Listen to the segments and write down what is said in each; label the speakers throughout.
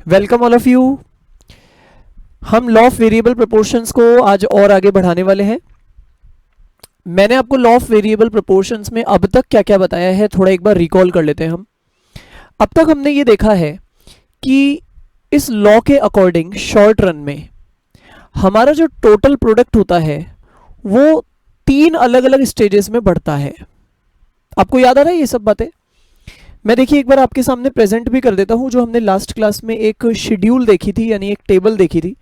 Speaker 1: Welcome all of you. हम law of variable proportions को आज और आगे बढ़ाने वाले हैं। मैंने आपको लॉ ऑफ वेरिएबल प्रोपोर्शंस में अब तक क्या क्या बताया है थोड़ा एक बार रिकॉल कर लेते हैं हम। अब तक हमने ये देखा है कि इस लॉ के अकॉर्डिंग शॉर्ट रन में हमारा जो टोटल प्रोडक्ट होता है वो 3 अलग अलग स्टेजेस में बढ़ता है। आपको याद आ रहा है ये सब बातें? मैं देखिए एक बार आपके सामने प्रेजेंट भी कर देता हूँ। जो हमने लास्ट क्लास में एक शेड्यूल देखी थी यानी एक टेबल देखी थी,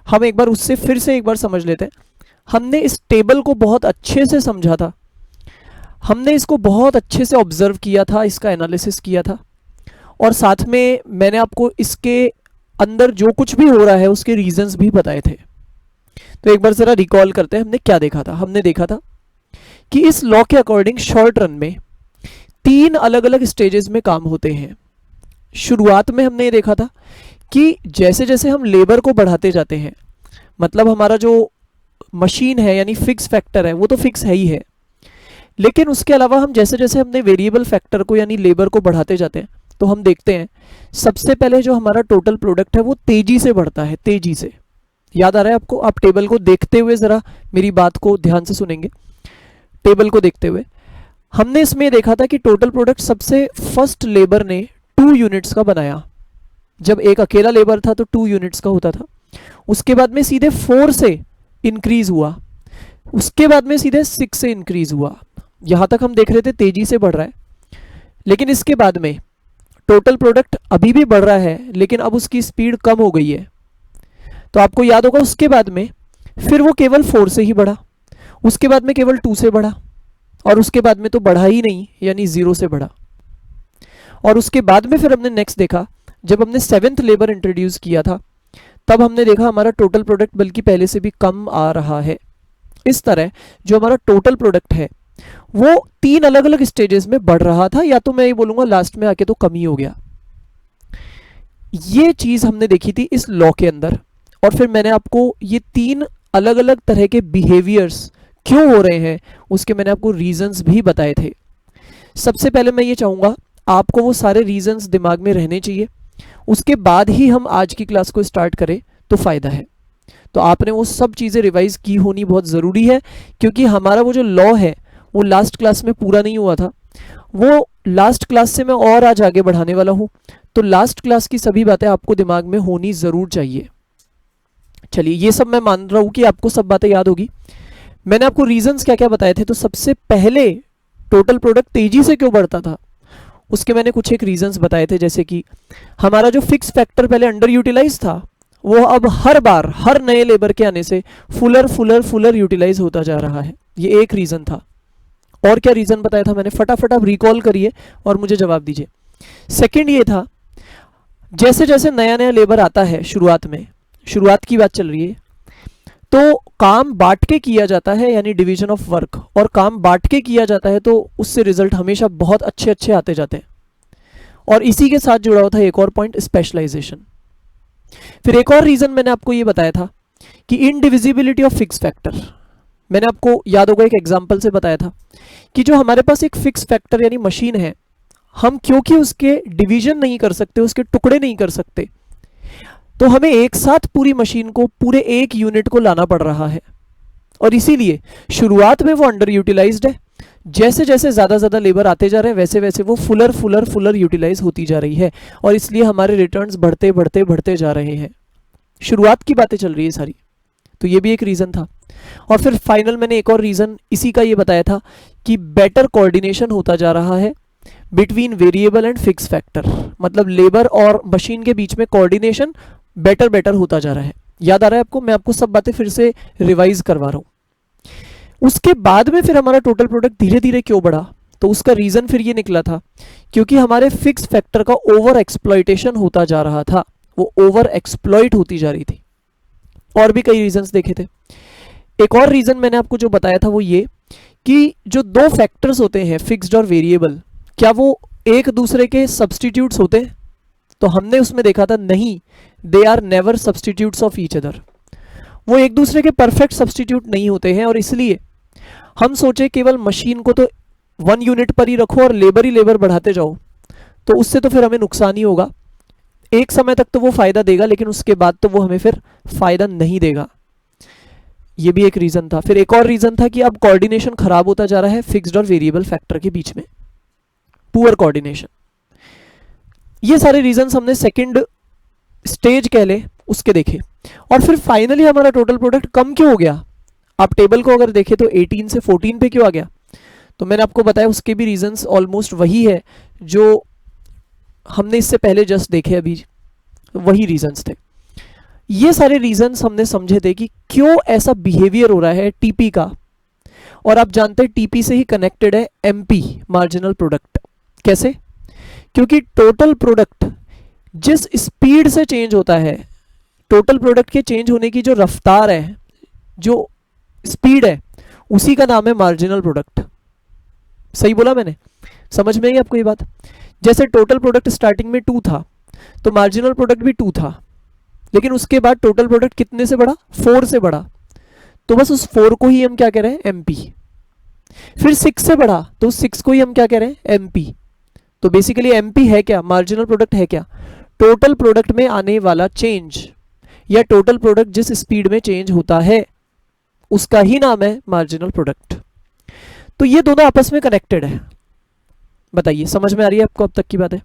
Speaker 1: हम एक बार उससे फिर से एक बार समझ लेते हैं। हमने इस टेबल को बहुत अच्छे से समझा था, हमने इसको बहुत अच्छे से ऑब्जर्व किया था, इसका एनालिसिस किया था, और साथ में मैंने आपको इसके अंदर जो कुछ भी हो रहा है उसके रीजंस भी बताए थे। तो एक बार ज़रा रिकॉल करते हैं हमने क्या देखा था। हमने देखा था कि इस लॉ के अकॉर्डिंग शॉर्ट रन में 3 अलग अलग स्टेजेस में काम होते हैं। शुरुआत में हमने ये देखा था कि जैसे जैसे हम लेबर को बढ़ाते जाते हैं, मतलब हमारा जो मशीन है यानी फिक्स फैक्टर है वो तो फिक्स है ही है, लेकिन उसके अलावा हम जैसे जैसे हमने वेरिएबल फैक्टर को यानी लेबर को बढ़ाते जाते हैं तो हम देखते हैं सबसे पहले जो हमारा टोटल प्रोडक्ट है वो तेजी से बढ़ता है, तेजी से। याद आ रहा है आपको? आप टेबल को देखते हुए ज़रा मेरी बात को ध्यान से सुनेंगे। टेबल को देखते हुए हमने इसमें देखा था कि टोटल प्रोडक्ट सबसे फर्स्ट लेबर ने 2 यूनिट्स का बनाया। जब एक अकेला लेबर था तो 2 यूनिट्स का होता था। उसके बाद में सीधे 4 से इंक्रीज हुआ, उसके बाद में सीधे 6 से इंक्रीज हुआ। यहां तक हम देख रहे थे तेजी से बढ़ रहा है, लेकिन इसके बाद में टोटल प्रोडक्ट अभी भी बढ़ रहा है लेकिन अब उसकी स्पीड कम हो गई है। तो आपको याद होगा उसके बाद में फिर वो केवल 4 से ही बढ़ा, उसके बाद में केवल 2 से बढ़ा, और उसके बाद में तो बढ़ा ही नहीं यानी 0 से बढ़ा। और उसके बाद में फिर हमने नेक्स्ट देखा, जब हमने 7th लेबर इंट्रोड्यूस किया था तब हमने देखा हमारा टोटल प्रोडक्ट बल्कि पहले से भी कम आ रहा है। इस तरह जो हमारा टोटल प्रोडक्ट है वो 3 अलग अलग स्टेजेस में बढ़ रहा था, या तो मैं ये बोलूँगा लास्ट में आके तो कम ही हो गया। ये चीज़ हमने देखी थी इस लॉ के अंदर, और फिर मैंने आपको ये 3 अलग अलग तरह के बिहेवियर्स क्यों हो रहे हैं उसके मैंने आपको रीजंस भी बताए थे। सबसे पहले मैं ये चाहूँगा आपको वो सारे रीजंस दिमाग में रहने चाहिए, उसके बाद ही हम आज की क्लास को स्टार्ट करें तो फ़ायदा है। तो आपने वो सब चीज़ें रिवाइज की होनी बहुत ज़रूरी है, क्योंकि हमारा वो जो लॉ है वो लास्ट क्लास में पूरा नहीं हुआ था। वो लास्ट क्लास से मैं और आज आगे बढ़ाने वाला हूँ, तो लास्ट क्लास की सभी बातें आपको दिमाग में होनी ज़रूर चाहिए। चलिए, ये सब मैं मान रहा हूँ कि आपको सब बातें याद होगी। मैंने आपको रीजंस क्या क्या बताए थे। तो सबसे पहले टोटल प्रोडक्ट तेजी से क्यों बढ़ता था उसके मैंने कुछ एक रीजंस बताए थे, जैसे कि हमारा जो फिक्स फैक्टर पहले अंडर यूटिलाइज था वो अब हर बार हर नए लेबर के आने से फुलर फुलर फुलर यूटिलाइज होता जा रहा है। ये एक रीजन था। और क्या रीजन बताया था मैंने? फटाफट आप रिकॉल करिए और मुझे जवाब दीजिए। सेकंड ये था, जैसे जैसे नया नया लेबर आता है, शुरुआत की बात चल रही है, तो काम बांट के किया जाता है यानी डिवीजन ऑफ वर्क, और काम बांट के किया जाता है तो उससे रिजल्ट हमेशा बहुत अच्छे अच्छे आते जाते हैं। और इसी के साथ जुड़ा हुआ था एक और पॉइंट, स्पेशलाइजेशन। फिर एक और रीजन मैंने आपको ये बताया था कि इनडिविजिबिलिटी ऑफ फिक्स फैक्टर। मैंने आपको याद होगा एक एग्जांपल से बताया था कि जो हमारे पास एक फिक्स फैक्टर यानी मशीन है, हम क्योंकि उसके डिवीजन नहीं कर सकते, उसके टुकड़े नहीं कर सकते, तो हमें एक साथ पूरी मशीन को, पूरे एक यूनिट को लाना पड़ रहा है। और इसीलिए शुरुआत में वो अंडर यूटिलाइज्ड है, जैसे जैसे ज़्यादा लेबर आते जा रहे हैं वैसे वैसे वो फुलर फुलर फुलर यूटिलाइज होती जा रही है, और इसलिए हमारे रिटर्न्स बढ़ते बढ़ते बढ़ते जा रहे हैं। शुरुआत की बातें चल रही है सारी। तो ये भी एक रीज़न था। और फिर फाइनल मैंने एक और रीज़न इसी का ये बताया था कि बेटर कोऑर्डिनेशन होता जा रहा है between variable and fix factor, मतलब लेबर और मशीन के बीच में कोऑर्डिनेशन बेटर बेटर होता जा रहा है। याद आ रहा है आपको? मैं आपको सब बातें फिर से रिवाइज करवा रहा हूँ। उसके बाद में फिर हमारा टोटल प्रोडक्ट धीरे धीरे क्यों बढ़ा, तो उसका रीज़न फिर ये निकला था क्योंकि हमारे फिक्स फैक्टर का ओवर एक्सप्लॉइटेशन होता जा रहा था, वो ओवर एक्सप्लॉइट होती जा रही थी। और भी कई रीजंस देखे थे। एक और रीज़न मैंने आपको जो बताया था वो ये कि जो 2 फैक्टर्स होते हैं फिक्स्ड और वेरिएबल, क्या वो एक दूसरे के सब्सटीट्यूट्स होते हैं? तो हमने उसमें देखा था नहीं, they are never substitutes of each other. वो एक दूसरे के परफेक्ट सब्सटीट्यूट नहीं होते हैं, और इसलिए हम सोचे केवल मशीन को तो 1 यूनिट पर ही रखो और लेबर ही लेबर बढ़ाते जाओ, तो उससे तो फिर हमें नुकसान ही होगा। एक समय तक तो वो फायदा देगा, लेकिन उसके बाद तो वो हमें फिर फायदा नहीं देगा। ये भी एक रीजन था। फिर एक और रीजन था कि अब कोऑर्डिनेशन खराब होता जा रहा है फिक्स्ड और वेरिएबल फैक्टर के बीच में, पुअर कोऑर्डिनेशन। ये सारे रीजंस हमने सेकंड स्टेज कह ले उसके देखे। और फिर फाइनली हमारा टोटल प्रोडक्ट कम क्यों हो गया? आप टेबल को अगर देखें तो 18 से 14 पे क्यों आ गया? तो मैंने आपको बताया उसके भी रीजंस ऑलमोस्ट वही है जो हमने इससे पहले जस्ट देखे, अभी वही रीजंस थे। ये सारे रीजंस हमने समझे थे कि क्यों ऐसा बिहेवियर हो रहा है टीपी का। और आप जानते हैं टीपी से ही कनेक्टेड है एमपी, मार्जिनल प्रोडक्ट। कैसे? क्योंकि टोटल प्रोडक्ट जिस स्पीड से चेंज होता है, टोटल प्रोडक्ट के चेंज होने की जो रफ्तार है, जो स्पीड है, उसी का नाम है मार्जिनल प्रोडक्ट। सही बोला मैंने? समझ में आई आपको ये बात? जैसे टोटल प्रोडक्ट स्टार्टिंग में 2 था, तो मार्जिनल प्रोडक्ट भी 2 था, लेकिन उसके बाद टोटल प्रोडक्ट कितने से बढ़ा? 4 से बढ़ा। तो बस उस 4 को ही हम क्या कह रहे हैं? एमपी। फिर 6 से बढ़ा, तो उस 6 को ही हम क्या कह रहे हैं? एमपी। तो बेसिकली एमपी है क्या? मार्जिनल प्रोडक्ट है क्या? टोटल प्रोडक्ट में आने वाला चेंज, या टोटल प्रोडक्ट जिस स्पीड में चेंज होता है, उसका ही नाम है मार्जिनल प्रोडक्ट। तो ये दोनों आपस में कनेक्टेड है। बताइए, समझ में आ रही है आपको अब तक की बात है?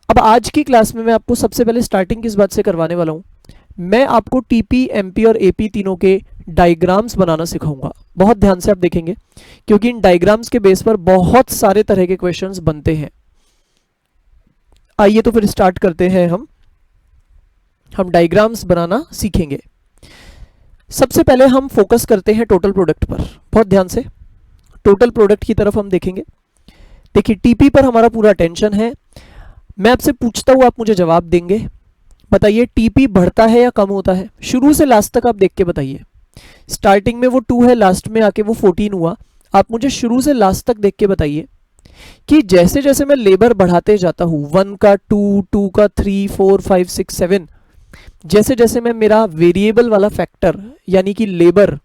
Speaker 1: अब आज की क्लास में मैं आपको सबसे पहले स्टार्टिंग किस बात से करवाने वाला हूं? मैं आपको टीपी, एमपी और एपी तीनों के डायग्राम्स बनाना सिखाऊंगा। बहुत ध्यान से आप देखेंगे, क्योंकि इन डायग्राम्स के बेस पर बहुत सारे तरह के क्वेश्चंस बनते हैं। आइए तो फिर स्टार्ट करते हैं। हम डायग्राम्स बनाना सीखेंगे। सबसे पहले हम फोकस करते हैं टोटल प्रोडक्ट पर। बहुत ध्यान से टोटल प्रोडक्ट की तरफ हम देखेंगे। देखिए, टीपी पर हमारा पूरा अटेंशन है। मैं आपसे पूछता हूं, आप मुझे जवाब देंगे। बताइए, टीपी बढ़ता है या कम होता है? शुरू से लास्ट तक आप देख के बताइए। स्टार्टिंग में वो 2 है, लास्ट में आके वो 14 हुआ। आप मुझे शुरू से लास्ट तक देख के बताइए कि जैसे जैसे मैं लेबर बढ़ाते जाता हूं, 1 का 2, 2 का 3, 4, 5, 6, 7, जैसे जैसे मैं मेरा वेरिएबल वाला फैक्टर यानी कि लेबर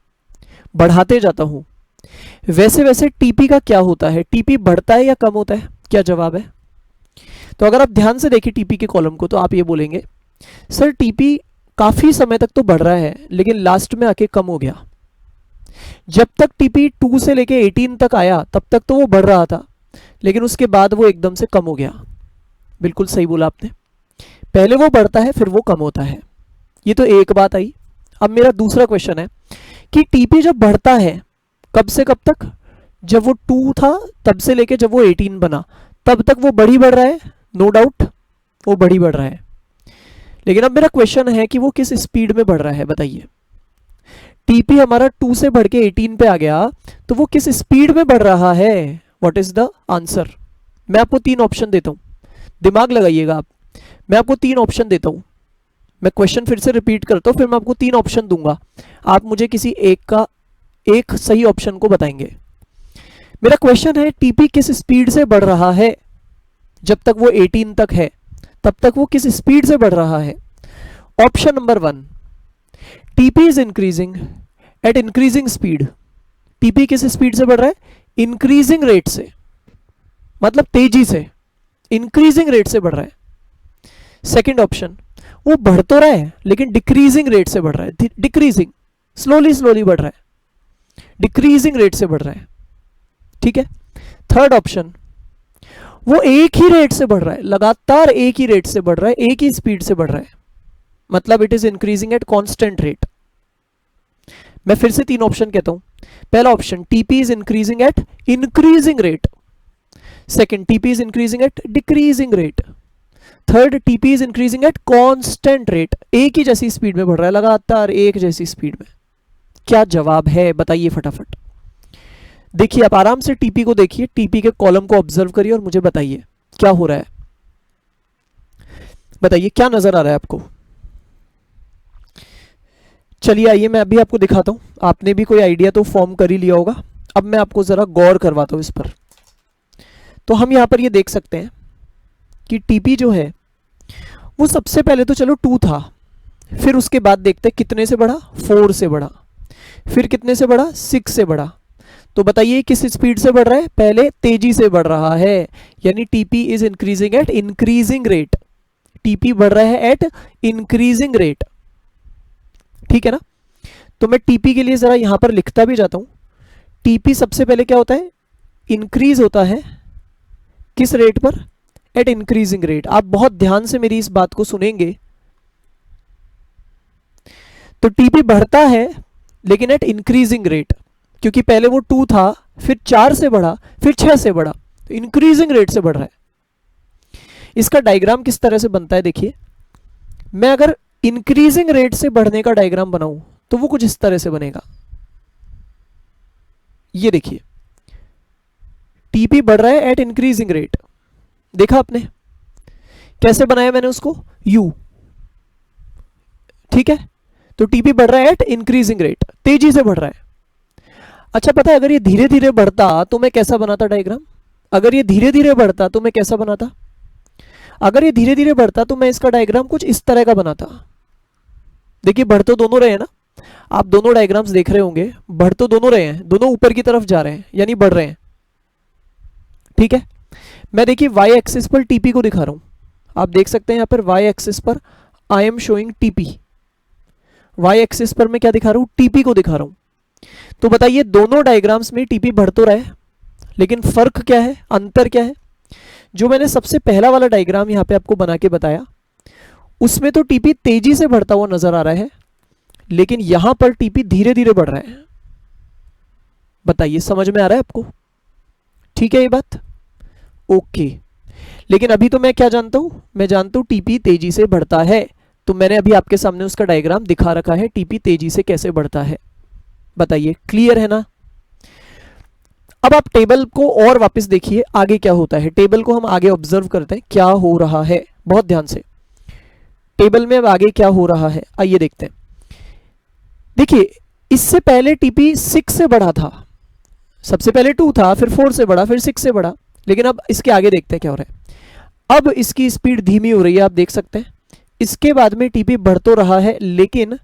Speaker 1: बढ़ाते जाता हूं, वैसे वैसे टीपी का क्या होता है? टीपी बढ़ता है या कम होता है? क्या जवाब है? तो अगर आप ध्यान से देखें टीपी के कॉलम को, तो आप ये बोलेंगे, सर टीपी काफी समय तक तो बढ़ रहा है, लेकिन लास्ट में आके कम हो गया। जब तक टीपी 2 से लेके 18 तक आया, तब तक तो वो बढ़ रहा था, लेकिन उसके बाद वो एकदम से कम हो गया। बिल्कुल सही बोला आपने। पहले वो बढ़ता है, फिर वो कम होता है। ये तो एक बात आई। अब मेरा दूसरा क्वेश्चन है कि टीपी जब बढ़ता है, कब से कब तक? जब वो 2 था तब से लेके जब वो 18 बना, तब तक वो बढ़ी बढ़ रहा है। नो डाउट वो बढ़ी बढ़ रहा है। लेकिन अब मेरा क्वेश्चन है कि वो किस स्पीड में बढ़ रहा है? बताइए। टीपी हमारा 2 से बढ़ के 18 पे आ गया, तो वो किस स्पीड में बढ़ रहा है? What is the answer? मैं आपको 3 ऑप्शन देता हूं, दिमाग लगाइएगा आप। मैं आपको 3 ऑप्शन देता हूं। मैं क्वेश्चन फिर से रिपीट करता हूं, फिर मैं आपको 3 ऑप्शन दूंगा। आप मुझे किसी एक सही ऑप्शन को बताएंगे। मेरा क्वेश्चन है, टीपी किस स्पीड से बढ़ रहा है? जब तक वो 18 तक है, तब तक वो किस स्पीड से बढ़ रहा है? Option number 1, TP is increasing at increasing speed. TP किस स्पीड से बढ़ रहा है? इंक्रीजिंग रेट से, मतलब तेजी से, इंक्रीजिंग रेट से बढ़ रहा है। सेकंड ऑप्शन, वो बढ़ तो रहा है लेकिन डिक्रीजिंग रेट से बढ़ रहा है। डिक्रीजिंग, स्लोली स्लोली बढ़ रहा है, डिक्रीजिंग रेट से बढ़ रहा है। ठीक है। थर्ड ऑप्शन, वो एक ही रेट से बढ़ रहा है, लगातार एक ही रेट से बढ़ रहा है, एक ही स्पीड से बढ़ रहा है, मतलब it is increasing at constant rate. मैं फिर से 3 ऑप्शन कहता हूं। पहला option, TP is increasing at increasing rate. Second, TP is increasing at decreasing rate. Third, TP is increasing at constant rate, एक ही जैसी स्पीड में बढ़ रहा है, लगातार एक जैसी स्पीड में। क्या जवाब है? बताइए फटाफट। देखिए, आप आराम से टीपी को देखिए, टीपी के कॉलम को ऑब्जर्व करिए और मुझे बताइए क्या हो रहा है। बताइए क्या नजर आ रहा है आपको। चलिए आइए मैं अभी आपको दिखाता हूं। आपने भी कोई आइडिया तो फॉर्म कर ही लिया होगा। अब मैं आपको जरा गौर करवाता हूं इस पर। तो हम यहां पर ये देख सकते हैं कि टीपी जो है वो सबसे पहले तो चलो 2 था, फिर उसके बाद देखते हैं कितने से बढ़ा, 4 से बढ़ा, फिर कितने से बढ़ा, 6 से बढ़ा। तो बताइए किस स्पीड से बढ़ रहा है? पहले तेजी से बढ़ रहा है, यानी TP is increasing at increasing rate. TP बढ़ रहा है एट इंक्रीजिंग रेट, ठीक है ना। तो मैं टीपी के लिए जरा यहां पर लिखता भी जाता हूं। टीपी सबसे पहले क्या होता है, इंक्रीज होता है किस रेट पर, एट इंक्रीजिंग रेट। आप बहुत ध्यान से मेरी इस बात को सुनेंगे। तो टीपी बढ़ता है लेकिन एट इंक्रीजिंग रेट, क्योंकि पहले वो 2 था, फिर 4 से बढ़ा, फिर 6 से बढ़ा, तो इंक्रीजिंग रेट से बढ़ रहा है। इसका डायग्राम किस तरह से बनता है देखिए, मैं अगर इंक्रीजिंग रेट से बढ़ने का डायग्राम बनाऊं तो वो कुछ इस तरह से बनेगा। ये देखिए, टीपी बढ़ रहा है एट इंक्रीजिंग रेट, देखा आपने कैसे बनाया मैंने उसको, यू, ठीक है। तो टीपी बढ़ रहा है एट इंक्रीजिंग रेट, तेजी से बढ़ रहा है। अच्छा पता है, अगर ये धीरे धीरे बढ़ता तो मैं कैसा बनाता डायग्राम, अगर ये धीरे धीरे बढ़ता तो मैं कैसा बनाता, अगर ये धीरे धीरे बढ़ता तो मैं इसका डायग्राम कुछ इस तरह का बनाता। देखिए बढ़ तो दोनों रहे हैं ना, आप दोनों डायग्राम्स देख रहे होंगे, बढ़ तो दोनों रहे हैं, दोनों ऊपर की तरफ जा रहे हैं, यानी बढ़ रहे हैं, ठीक है। मैं देखिए वाई एक्सिस पर टीपी को दिखा रहा हूं, आप देख सकते हैं यहां पर वाई एक्सिस पर I am showing TP, Y axis पर मैं क्या दिखा रहा हूं, टीपी को दिखा रहा हूं। तो बताइए दोनों डायग्राम्स में टीपी बढ़ तो रहा है, लेकिन फर्क क्या है, अंतर क्या है। जो मैंने सबसे पहला वाला डायग्राम यहां पे आपको बना के बताया, उसमें तो टीपी तेजी से बढ़ता हुआ नजर आ रहा है, लेकिन यहां पर टीपी धीरे धीरे बढ़ रहा है। बताइए समझ में आ रहा है आपको, ठीक है ये बात, ओके। लेकिन अभी तो मैं क्या जानता हूं, मैं जानता हूं टीपी तेजी से बढ़ता है, तो मैंने अभी आपके सामने उसका डायग्राम दिखा रखा है, टीपी तेजी से कैसे बढ़ता है। बताइए क्लियर है ना। अब आप टेबल को और वापस देखिए, आगे क्या होता है, टेबल को हम आगे ऑब्जर्व करते हैं क्या हो रहा है, बहुत ध्यान से। टेबल में अब आगे क्या हो रहा है आइए देखते हैं। देखिए इससे पहले टीपी 6 से बढ़ा था, सबसे पहले 2 था, फिर 4 से बढ़ा, फिर 6 से बढ़ा, लेकिन अब इसके आगे देखते हैं क्या हो रहा है। अब इसकी स्पीड धीमी हो रही है, आप देख सकते हैं। इसके बाद में टीपी बढ़ तो रहा है, लेकिन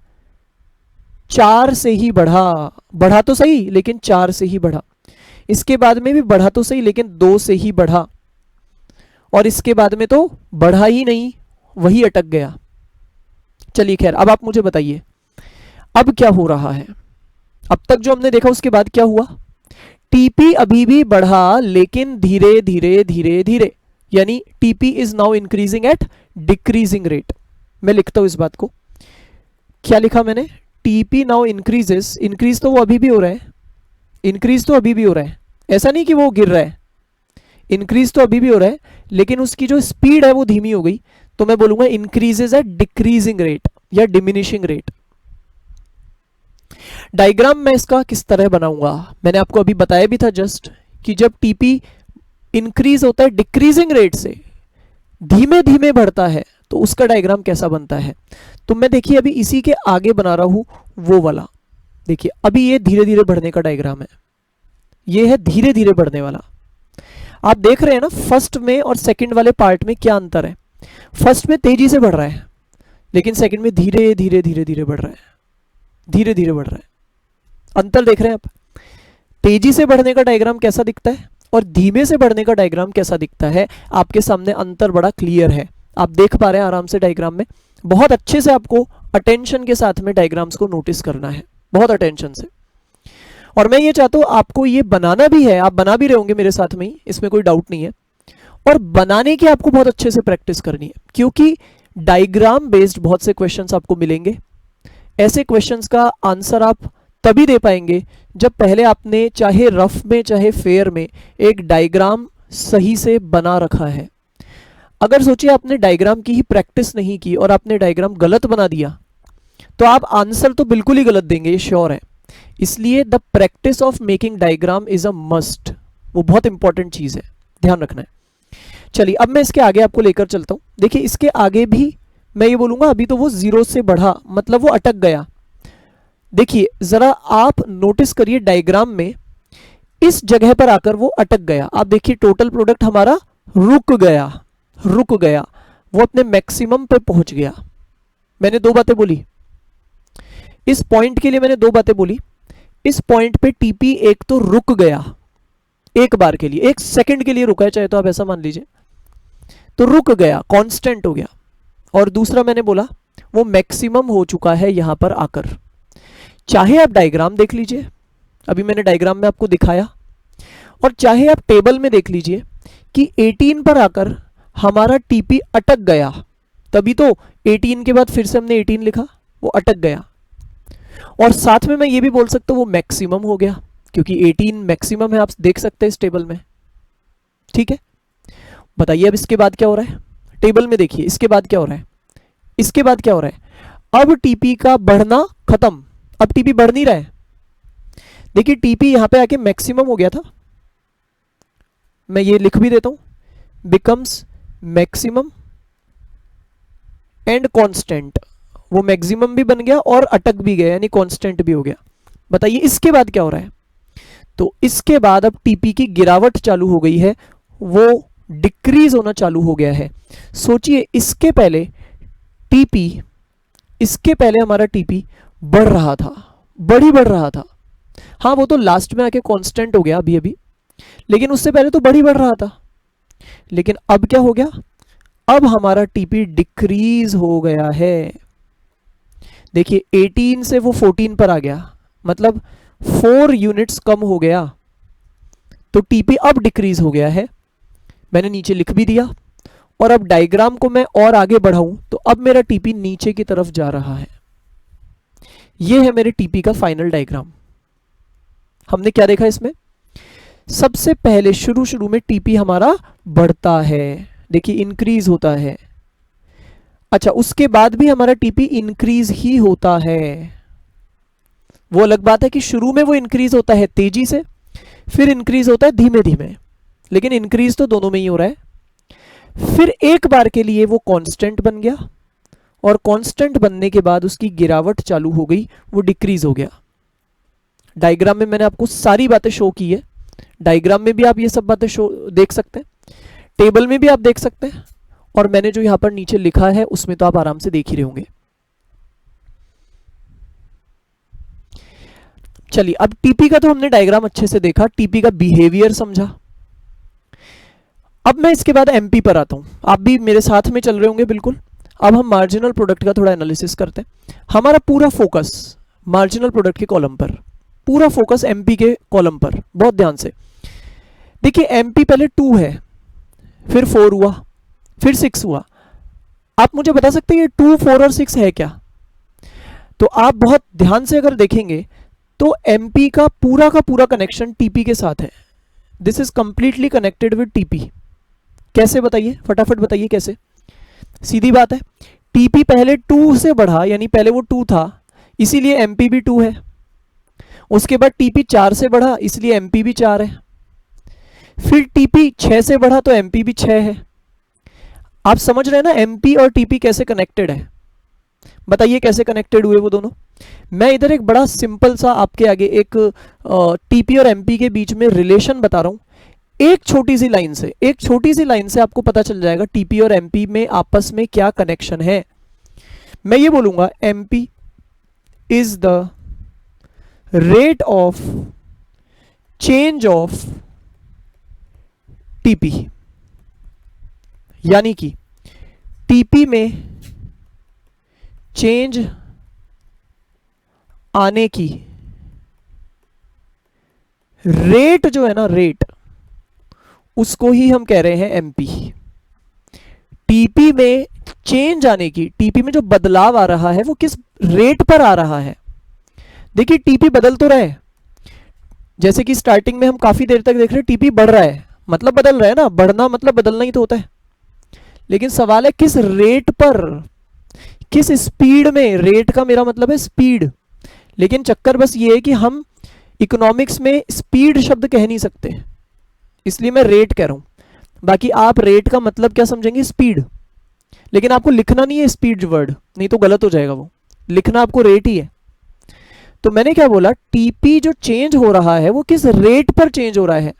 Speaker 1: 4 से ही बढ़ा, बढ़ा तो सही लेकिन 4 से ही बढ़ा। इसके बाद में भी बढ़ा तो सही लेकिन 2 से ही बढ़ा, और इसके बाद में तो बढ़ा ही नहीं, वही अटक गया। चलिए खैर, अब आप मुझे बताइए अब क्या हो रहा है। अब तक जो हमने देखा उसके बाद क्या हुआ, टीपी अभी भी बढ़ा लेकिन धीरे धीरे धीरे धीरे, यानी TP is now increasing at decreasing rate. मैं लिखता हूं इस बात को, क्या लिखा मैंने, टीपी नाउ इंक्रीजेस, इंक्रीज तो वो अभी भी हो रहा है, इंक्रीज तो अभी भी हो रहा है, ऐसा नहीं कि वो गिर रहा है, इंक्रीज तो अभी भी हो रहा है, लेकिन उसकी जो स्पीड है वो धीमी हो गई, तो मैं बोलूंगा इंक्रीजेज एट डिक्रीजिंग रेट या डिमिनिशिंग रेट। डायग्राम मैं इसका किस तरह बनाऊंगा, मैंने आपको अभी बताया भी था जस्ट, कि जब टीपी इंक्रीज होता है डिक्रीजिंग रेट से, धीमे धीमे बढ़ता है, तो उसका डायग्राम कैसा बनता है। तो मैं देखिए अभी इसी के आगे बना रहा हूं वो वाला, देखिए अभी ये धीरे धीरे बढ़ने का डायग्राम है, ये है धीरे धीरे बढ़ने वाला। आप देख रहे हैं ना फर्स्ट में और सेकंड वाले पार्ट में क्या अंतर है, फर्स्ट में तेजी से बढ़ रहा है, लेकिन सेकंड में धीरे धीरे धीरे धीरे बढ़ रहा है, धीरे धीरे बढ़ रहा है। अंतर देख रहे हैं आप, तेजी से बढ़ने का डायग्राम कैसा दिखता है और धीमे से बढ़ने का डायग्राम कैसा दिखता है, आपके सामने अंतर बड़ा क्लियर है, आप देख पा रहे हैं आराम से डायग्राम में। बहुत अच्छे से आपको अटेंशन के साथ में डायग्राम्स को नोटिस करना है, बहुत अटेंशन से। और मैं ये चाहता हूं आपको ये बनाना भी है, आप बना भी रहे होंगे मेरे साथ में ही, इसमें कोई डाउट नहीं है। और बनाने की आपको बहुत अच्छे से प्रैक्टिस करनी है, क्योंकि डायग्राम बेस्ड बहुत से क्वेश्चंस आपको मिलेंगे। ऐसे क्वेश्चंस का आंसर आप तभी दे पाएंगे जब पहले आपने चाहे रफ में चाहे फेयर में एक डायग्राम सही से बना रखा है। अगर सोचिए आपने डायग्राम की ही प्रैक्टिस नहीं की और आपने डायग्राम गलत बना दिया, तो आप आंसर तो बिल्कुल ही गलत देंगे, ये श्योर है। इसलिए the practice of making diagram is a must, वो बहुत इंपॉर्टेंट चीज है, ध्यान रखना है। चलिए अब मैं इसके आगे आपको लेकर चलता हूं। देखिए इसके आगे भी मैं ये बोलूंगा अभी तो वो 0 से बढ़ा, मतलब वो अटक गया। देखिए जरा आप नोटिस करिए डायग्राम में इस जगह पर आकर वो अटक गया। आप देखिए टोटल प्रोडक्ट हमारा रुक गया, रुक गया, वो अपने मैक्सिमम पे पहुंच गया। मैंने 2 बातें बोली इस पॉइंट के लिए, मैंने 2 बातें बोली। इस पॉइंट पे टीपी एक तो रुक गया, एक बार के लिए, 1 सेकंड के लिए रुका है, चाहे तो आप ऐसा मान लीजिए, तो रुक गया, कांस्टेंट हो गया। और दूसरा मैंने बोला वो मैक्सिमम हो चुका है यहां पर आकर। चाहे आप डायग्राम देख लीजिए, अभी मैंने डायग्राम में आपको दिखाया, और चाहे आप टेबल में देख लीजिए कि 18 पर आकर हमारा टीपी अटक गया, तभी तो 18 के बाद फिर से हमने 18 लिखा, वो अटक गया। और साथ में मैं ये भी बोल सकता हूँ वो मैक्सिमम हो गया, क्योंकि 18 मैक्सिमम है, आप देख सकते हैं इस टेबल में। ठीक है, बताइए अब इसके बाद क्या हो रहा है। टेबल में देखिए इसके बाद क्या हो रहा है, इसके बाद क्या हो रहा है। अब टीपी का बढ़ना खत्म, अब टीपी बढ़ नहीं रहा है। देखिए टीपी यहां पे आके मैक्सिमम हो गया था, मैं ये लिख भी देता हूं, बिकम्स मैक्सिमम एंड कांस्टेंट। वो मैक्सिमम भी बन गया और अटक भी गया, यानी कांस्टेंट भी हो गया। बताइए इसके बाद क्या हो रहा है। तो इसके बाद अब टीपी की गिरावट चालू हो गई है, वो डिक्रीज होना चालू हो गया है। सोचिए इसके पहले टीपी, इसके पहले हमारा टीपी बढ़ रहा था, बढ़ रहा था। हाँ वो तो लास्ट में आके कांस्टेंट हो गया अभी अभी, लेकिन उससे पहले तो बढ़ रहा था। लेकिन अब क्या हो गया, अब हमारा टीपी डिक्रीज हो गया है। देखिए 18 से वो 14 पर आ गया, मतलब 4 यूनिट्स कम हो गया, तो टीपी अब डिक्रीज हो गया है। मैंने नीचे लिख भी दिया, और अब डायग्राम को मैं और आगे बढ़ाऊं तो अब मेरा टीपी नीचे की तरफ जा रहा है। यह है मेरे टीपी का फाइनल डायग्राम। हमने क्या देखा इसमें, सबसे पहले शुरू में टीपी हमारा बढ़ता है, देखिए इंक्रीज होता है। अच्छा उसके बाद भी हमारा टीपी इंक्रीज ही होता है। वो अलग बात है कि शुरू में वो इंक्रीज होता है तेजी से, फिर इंक्रीज होता है धीमे धीमे, लेकिन इंक्रीज तो दोनों में ही हो रहा है। फिर एक बार के लिए वो कांस्टेंट बन गया, और कांस्टेंट बनने के बाद उसकी गिरावट चालू हो गई, वो डिक्रीज हो गया। डायग्राम में मैंने आपको सारी बातें शो की है, डायग्राम में भी आप ये सब बातें शो देख सकते हैं, टेबल में भी आप देख सकते हैं, और मैंने जो यहां पर नीचे लिखा है उसमें तो आप आराम से देख ही रहे होंगे। चलिए अब टीपी का तो हमने डायग्राम अच्छे से देखा, टीपी का बिहेवियर समझा। अब मैं इसके बाद एमपी पर आता हूं, आप भी मेरे साथ में चल रहे होंगे बिल्कुल। अब हम मार्जिनल प्रोडक्ट का थोड़ा एनालिसिस करते हैं। हमारा पूरा फोकस मार्जिनल प्रोडक्ट के कॉलम पर, पूरा फोकस एमपी के कॉलम पर, बहुत ध्यान से देखिए। एमपी पहले 2 है, फिर 4 हुआ, फिर 6 हुआ। आप मुझे बता सकते हैं ये 2, 4 और 6 है क्या। तो आप बहुत ध्यान से अगर देखेंगे तो एमपी का पूरा कनेक्शन टीपी के साथ है। This is completely connected with TP. कैसे बताइए, फटाफट बताइए कैसे। सीधी बात है, टीपी पहले 2 से बढ़ा, यानी पहले वो 2 था, इसीलिए एमपी भी 2 है। उसके बाद टीपी 4 से बढ़ा, इसलिए एमपी भी 4 है। फिर टीपी 6 से बढ़ा तो एमपी भी 6 है। आप समझ रहे हैं ना एमपी और टीपी कैसे कनेक्टेड है। बताइए कैसे कनेक्टेड हुए वो दोनों। मैं इधर एक बड़ा सिंपल सा आपके आगे एक टीपी और एमपी के बीच में रिलेशन बता रहा हूं। एक छोटी सी लाइन से आपको पता चल जाएगा टीपी और एमपी में आपस में क्या कनेक्शन है। मैं ये बोलूंगा MP is the rate of change of TP, यानी कि टीपी में चेंज आने की रेट जो है ना, रेट, उसको ही हम कह रहे हैं एमपी। टीपी में चेंज आने की, टीपी में जो बदलाव आ रहा है वो किस रेट पर आ रहा है। देखिए टीपी बदल तो रहा है, जैसे कि स्टार्टिंग में हम काफी देर तक देख रहे हैं टीपी बढ़ रहा है, मतलब बदल रहा है ना, बढ़ना मतलब बदलना ही तो होता है। लेकिन सवाल है किस रेट पर, किस स्पीड में। रेट का मेरा मतलब है स्पीड, लेकिन चक्कर बस ये है कि हम इकोनॉमिक्स में स्पीड शब्द कह नहीं सकते, इसलिए मैं रेट कह रहा हूं। बाकी आप रेट का मतलब क्या समझेंगे, स्पीड। लेकिन आपको लिखना नहीं है स्पीड वर्ड, नहीं तो गलत हो जाएगा, वो लिखना आपको रेट ही है। तो मैंने क्या बोला, टीपी जो चेंज हो रहा है वो किस रेट पर चेंज हो रहा है,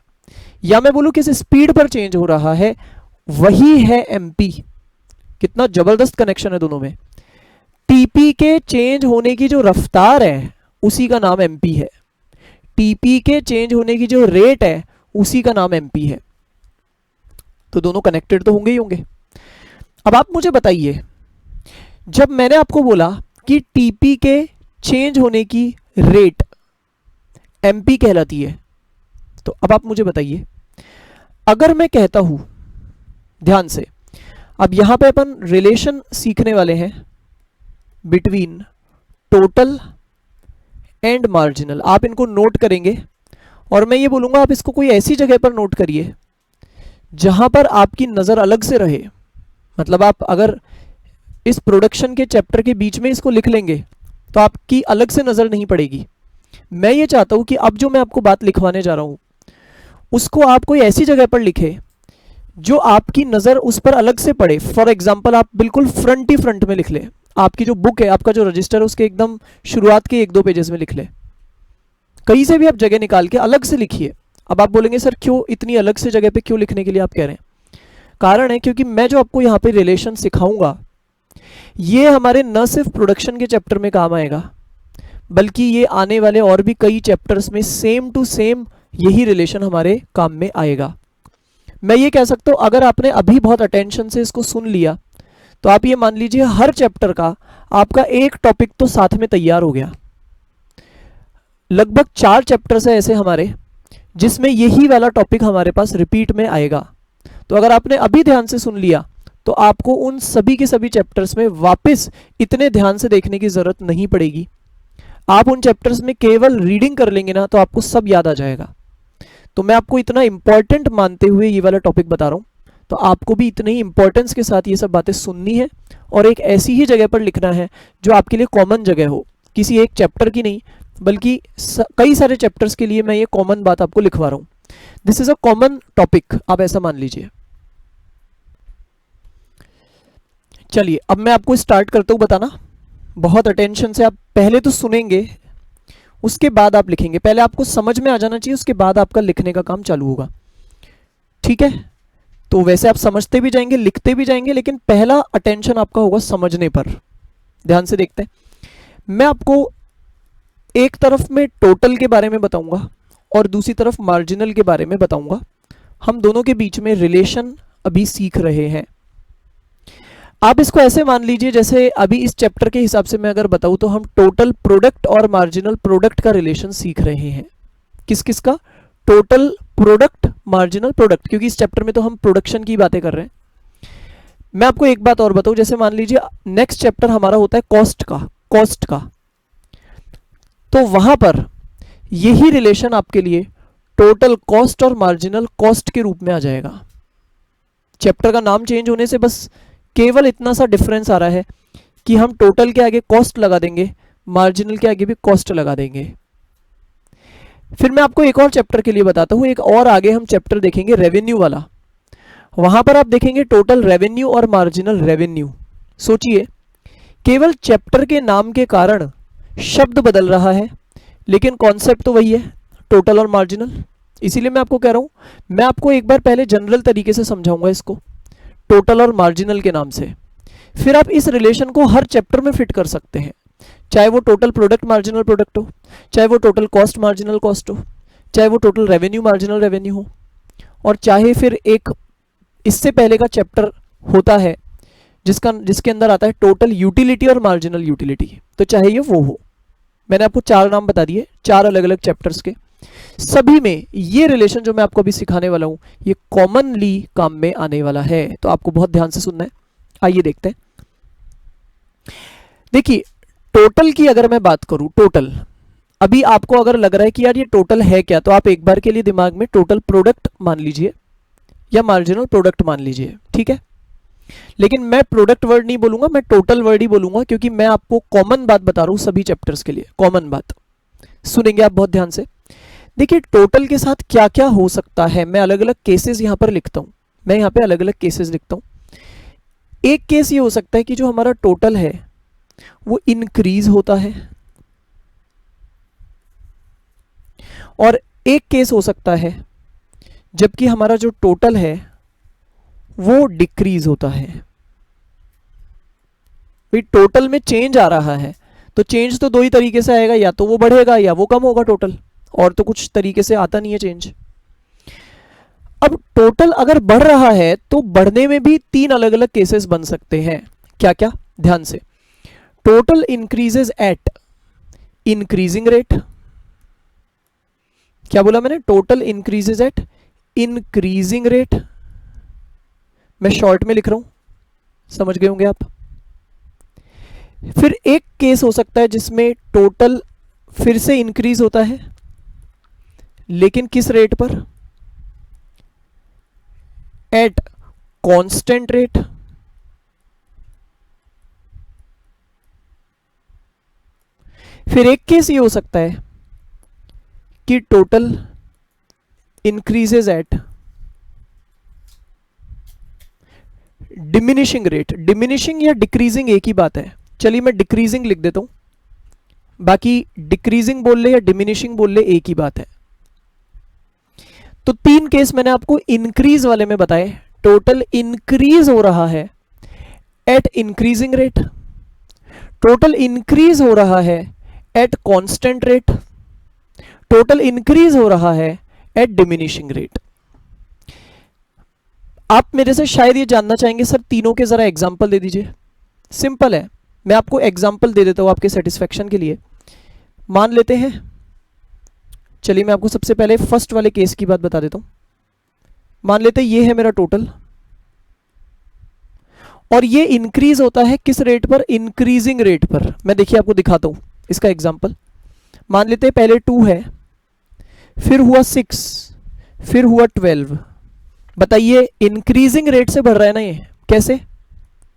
Speaker 1: या मैं बोलूं किस स्पीड पर चेंज हो रहा है, वही है एमपी। कितना जबरदस्त कनेक्शन है दोनों में। टीपी के चेंज होने की जो रफ्तार है उसी का नाम एमपी है, टीपी के चेंज होने की जो रेट है उसी का नाम एमपी है। तो दोनों कनेक्टेड तो होंगे ही होंगे। अब आप मुझे बताइए जब मैंने आपको बोला कि टीपी के चेंज होने की रेट एमपी कहलाती है, तो अब आप मुझे बताइए, अगर मैं कहता हूं, ध्यान से, अब यहां पे अपन रिलेशन सीखने वाले हैं बिटवीन टोटल एंड मार्जिनल। आप इनको नोट करेंगे और मैं ये बोलूंगा आप इसको कोई ऐसी जगह पर नोट करिए जहां पर आपकी नज़र अलग से रहे। मतलब आप अगर इस प्रोडक्शन के चैप्टर के बीच में इसको लिख लेंगे तो आपकी अलग से नज़र नहीं पड़ेगी। मैं ये चाहता हूं कि अब जो मैं आपको बात लिखवाने जा रहा हूं उसको आप कोई ऐसी जगह पर लिखें जो आपकी नज़र उस पर अलग से पड़े। फॉर एग्जाम्पल आप बिल्कुल फ्रंट ही फ्रंट में लिख लें, आपकी जो बुक है, आपका जो रजिस्टर है, उसके एकदम शुरुआत के 1-2 पेजेस में लिख लें। कहीं से भी आप जगह निकाल के अलग से लिखिए। अब आप बोलेंगे सर क्यों इतनी अलग से जगह पे क्यों लिखने के लिए आप कह रहे हैं? कारण है क्योंकि मैं जो आपको यहाँ पे रिलेशन सिखाऊंगा ये हमारे न सिर्फ प्रोडक्शन के चैप्टर में काम आएगा बल्कि ये आने वाले और भी कई चैप्टर्स में सेम टू सेम यही रिलेशन हमारे काम में आएगा। मैं ये कह सकता हूँ अगर आपने अभी बहुत अटेंशन से इसको सुन लिया तो आप ये मान लीजिए हर चैप्टर का आपका एक टॉपिक तो साथ में तैयार हो गया। लगभग 4 चैप्टर्स है ऐसे हमारे जिसमें यही वाला टॉपिक हमारे पास रिपीट में आएगा। तो अगर आपने अभी ध्यान से सुन लिया तो आपको उन सभी के सभी चैप्टर्स में वापस इतने ध्यान से देखने की ज़रूरत नहीं पड़ेगी। आप उन चैप्टर्स में केवल रीडिंग कर लेंगे ना तो आपको सब याद आ जाएगा। तो मैं आपको इतना इंपॉर्टेंट मानते हुए ये वाला टॉपिक बता रहा हूँ, तो आपको भी इतनी ही इंपॉर्टेंस के साथ ये सब बातें सुननी है और एक ऐसी ही जगह पर लिखना है जो आपके लिए कॉमन जगह हो, किसी एक चैप्टर की नहीं बल्कि कई सारे चैप्टर्स के लिए मैं ये कॉमन बात आपको लिखवा रहा हूँ। This is a common topic, आप ऐसा मान लीजिए। चलिए अब मैं आपको स्टार्ट करता हूँ बताना। बहुत अटेंशन से आप पहले तो सुनेंगे उसके बाद आप लिखेंगे। पहले आपको समझ में आ जाना चाहिए, उसके बाद आपका लिखने का काम चालू होगा। ठीक है, तो वैसे आप समझते भी जाएंगे लिखते भी जाएंगे, लेकिन पहला अटेंशन आपका होगा समझने पर। ध्यान से देखते हैं। मैं आपको एक तरफ में टोटल के बारे में बताऊंगा और दूसरी तरफ मार्जिनल के बारे में बताऊंगा। हम दोनों के बीच में रिलेशन अभी सीख रहे हैं। आप इसको ऐसे मान लीजिए जैसे अभी इस चैप्टर के हिसाब से मैं अगर बताऊं तो हम टोटल प्रोडक्ट और मार्जिनल प्रोडक्ट का रिलेशन सीख रहे हैं। किस किस का? टोटल प्रोडक्ट, मार्जिनल प्रोडक्ट, क्योंकि इस चैप्टर में तो हम प्रोडक्शन की बातें कर रहे हैं। मैं आपको एक बात और बताऊं, जैसे मान लीजिए नेक्स्ट चैप्टर हमारा होता है कॉस्ट का, तो वहां पर यही रिलेशन आपके लिए टोटल कॉस्ट और मार्जिनल कॉस्ट के रूप में आ जाएगा। चैप्टर का नाम चेंज होने से बस केवल इतना सा डिफरेंस आ रहा है कि हम टोटल के आगे कॉस्ट लगा देंगे, मार्जिनल के आगे भी कॉस्ट लगा देंगे। फिर मैं आपको एक और चैप्टर के लिए बताता हूं, एक और आगे हम चैप्टर देखेंगे रेवेन्यू वाला। वहां पर आप देखेंगे टोटल रेवेन्यू और मार्जिनल रेवेन्यू। सोचिए, केवल चैप्टर के नाम के कारण शब्द बदल रहा है लेकिन कॉन्सेप्ट तो वही है, टोटल और मार्जिनल। इसीलिए मैं आपको कह रहा हूं, मैं आपको एक बार पहले जनरल तरीके से समझाऊंगा इसको टोटल और मार्जिनल के नाम से। फिर आप इस रिलेशन को हर चैप्टर में फिट कर सकते हैं, चाहे वो टोटल प्रोडक्ट मार्जिनल प्रोडक्ट हो, चाहे वो टोटल कॉस्ट मार्जिनल कॉस्ट हो, चाहे वो टोटल रेवेन्यू मार्जिनल रेवेन्यू हो, और चाहे फिर एक इससे पहले का चैप्टर होता है जिसके अंदर आता है टोटल यूटिलिटी और मार्जिनल यूटिलिटी, तो चाहे ये वो हो। मैंने आपको 4 नाम बता दिए, 4 अलग अलग चैप्टर्स के। सभी में ये रिलेशन जो मैं आपको अभी सिखाने वाला हूं ये कॉमनली काम में आने वाला है, तो आपको बहुत ध्यान से सुनना है। आइए देखते हैं। देखिए, टोटल की अगर मैं बात करूं, टोटल, अभी आपको अगर लग रहा है कि यार ये टोटल है क्या, तो आप एक बार के लिए दिमाग में टोटल प्रोडक्ट मान लीजिए या मार्जिनल प्रोडक्ट मान लीजिए, ठीक है। लेकिन मैं प्रोडक्ट वर्ड नहीं बोलूंगा, मैं टोटल वर्ड ही बोलूंगा, क्योंकि मैं आपको कॉमन बात बता रहा हूं सभी चैप्टर्स के लिए। कॉमन बात सुनेंगे आप बहुत ध्यान से। देखिए, टोटल के साथ क्या क्या हो सकता है, मैं अलग अलग केसेस यहां पर लिखता हूं। मैं यहां पे अलग अलग केसेस लिखता हूं। एक केस ये हो सकता है कि जो हमारा टोटल है वो इंक्रीज होता है, और एक केस हो सकता है जबकि हमारा जो टोटल है वो डिक्रीज होता है। भाई टोटल में चेंज आ रहा है, तो चेंज तो 2 ही तरीके से आएगा, या तो वो बढ़ेगा या वो कम होगा टोटल, और तो कुछ तरीके से आता नहीं है चेंज। अब टोटल अगर बढ़ रहा है तो बढ़ने में भी 3 अलग अलग केसेस बन सकते हैं। क्या क्या? ध्यान से। Total increases at increasing rate. क्या बोला मैंने? Total increases at increasing rate. मैं शॉर्ट में लिख रहा हूं, समझ गए होंगे आप। फिर एक केस हो सकता है जिसमें टोटल फिर से इंक्रीज होता है, लेकिन किस रेट पर? Eight constant rate. फिर एक केस ये हो सकता है कि total increases at diminishing rate. Diminishing या डिक्रीजिंग एक ही बात है, चलिए मैं डिक्रीजिंग लिख देता हूं, बाकी डिक्रीजिंग बोल ले या डिमिनिशिंग बोल ले एक ही बात है। तो तीन केस मैंने आपको इंक्रीज वाले में बताए। टोटल इंक्रीज हो रहा है at increasing rate, total increase हो रहा है at constant rate, total increase हो रहा है एट डिमिनिशिंग रेट। आप मेरे से शायद ये जानना चाहेंगे सर तीनों के जरा एग्जांपल दे दीजिए। सिंपल है, मैं आपको एग्जांपल दे देता हूं आपके सेटिस्फेक्शन के लिए। मान लेते हैं, चलिए मैं आपको सबसे पहले फर्स्ट वाले केस की बात बता देता हूं। मान लेते हैं ये है मेरा टोटल, और ये इंक्रीज होता है किस रेट पर? इंक्रीजिंग रेट पर। मैं देखिए आपको दिखाता हूं इसका एग्जांपल। मान लेते हैं पहले 2 है, फिर हुआ 6, फिर हुआ 12। बताइए इंक्रीजिंग रेट से बढ़ रहा है ना ये? कैसे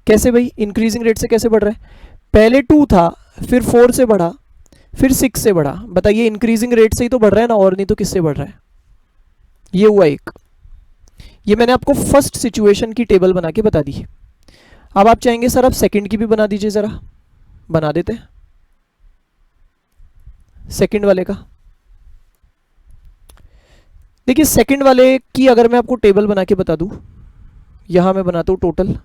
Speaker 1: कैसे भाई इंक्रीजिंग रेट से कैसे बढ़ रहा है? पहले 2 था, फिर 4 से बढ़ा, फिर 6 से बढ़ा। बताइए इंक्रीजिंग रेट से ही तो बढ़ रहा है ना, और नहीं तो किससे बढ़ रहा है? ये हुआ एक। ये मैंने आपको फर्स्ट सिचुएशन की टेबल बना के बता दी। अब आप चाहेंगे सर आप सेकंड की भी बना दीजिए, जरा बना देते हैं सेकंड वाले का। देखिए सेकंड वाले की अगर मैं आपको टेबल बना के बता दूं, यहां मैं बनाता हूं टोटल।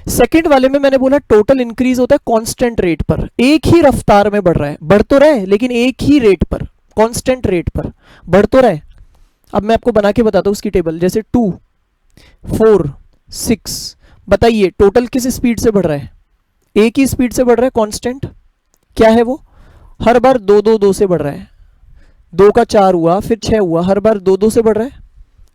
Speaker 1: सेकंड वाले में मैंने बोला टोटल इंक्रीज होता है कांस्टेंट रेट पर, एक ही रफ्तार में बढ़ रहा है। बढ़ तो रहा है लेकिन एक ही रेट पर, कांस्टेंट रेट पर बढ़ तो रहा है। अब मैं आपको बना के बताता हूं उसकी टेबल। जैसे 2, 4, 6, बताइए टोटल किस स्पीड से बढ़ रहा है? एक ही स्पीड से बढ़ रहा है, कांस्टेंट। क्या है वो? हर बार 2 2 2 से बढ़ रहा है। 2 का 4 हुआ, फिर 6 हुआ, हर बार 2 2 से बढ़ रहा है।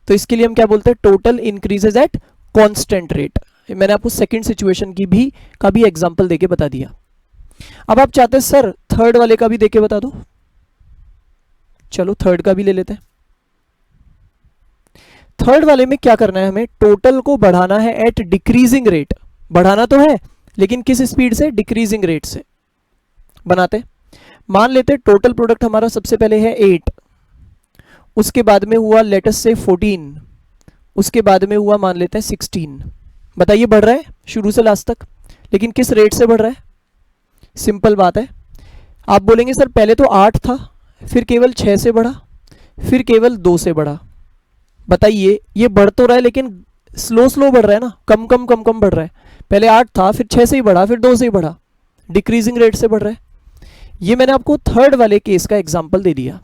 Speaker 1: तो इसके लिए हम क्या बोलते हैं? Total increases at constant rate. मैंने आपको सेकंड सिचुएशन की भी का भी एग्जांपल देके बता दिया। अब आप चाहते हैं सर थर्ड वाले का भी देके बता दो, चलो थर्ड का भी ले लेते हैं। थर्ड वाले में क्या करना है हमें? टोटल को बढ़ाना है एट डिक्रीजिंग रेट। बढ़ाना तो है लेकिन किस स्पीड से? डिक्रीजिंग रेट से। बनाते मान लेते टोटल प्रोडक्ट हमारा सबसे पहले है 8, उसके बाद में हुआ लेटस से 14, उसके बाद में हुआ मान लेते हैं 16। बताइए बढ़ रहा है शुरू से लास्ट तक, लेकिन किस रेट से बढ़ रहा है? सिंपल बात है। आप बोलेंगे सर पहले तो 8 था, फिर केवल 6 से बढ़ा, फिर केवल 2 से बढ़ा। बताइए ये बढ़ तो रहा है लेकिन स्लो स्लो बढ़ रहा है ना, कम कम कम कम बढ़ रहा है। पहले 8 था, फिर 6 से ही बढ़ा, फिर 2 से ही बढ़ा, डिक्रीजिंग रेट से बढ़ रहा है। ये मैंने आपको थर्ड वाले केस का एग्जांपल दे दिया,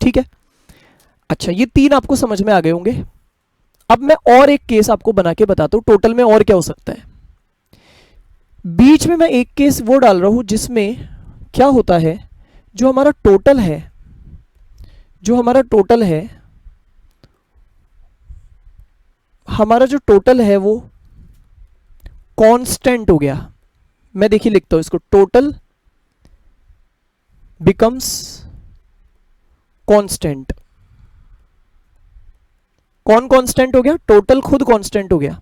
Speaker 1: ठीक है। अच्छा ये 3 आपको समझ में आ गए होंगे। अब मैं और एक केस आपको बना के बताता हूं टोटल में और क्या हो सकता है। बीच में मैं एक केस वो डाल रहा हूं जिसमें क्या होता है, जो हमारा टोटल है, हमारा जो टोटल है वो कांस्टेंट हो गया। मैं देखिए लिखता हूं इसको, टोटल बिकम्स कांस्टेंट। कौन कांस्टेंट हो गया? टोटल खुद कांस्टेंट हो गया।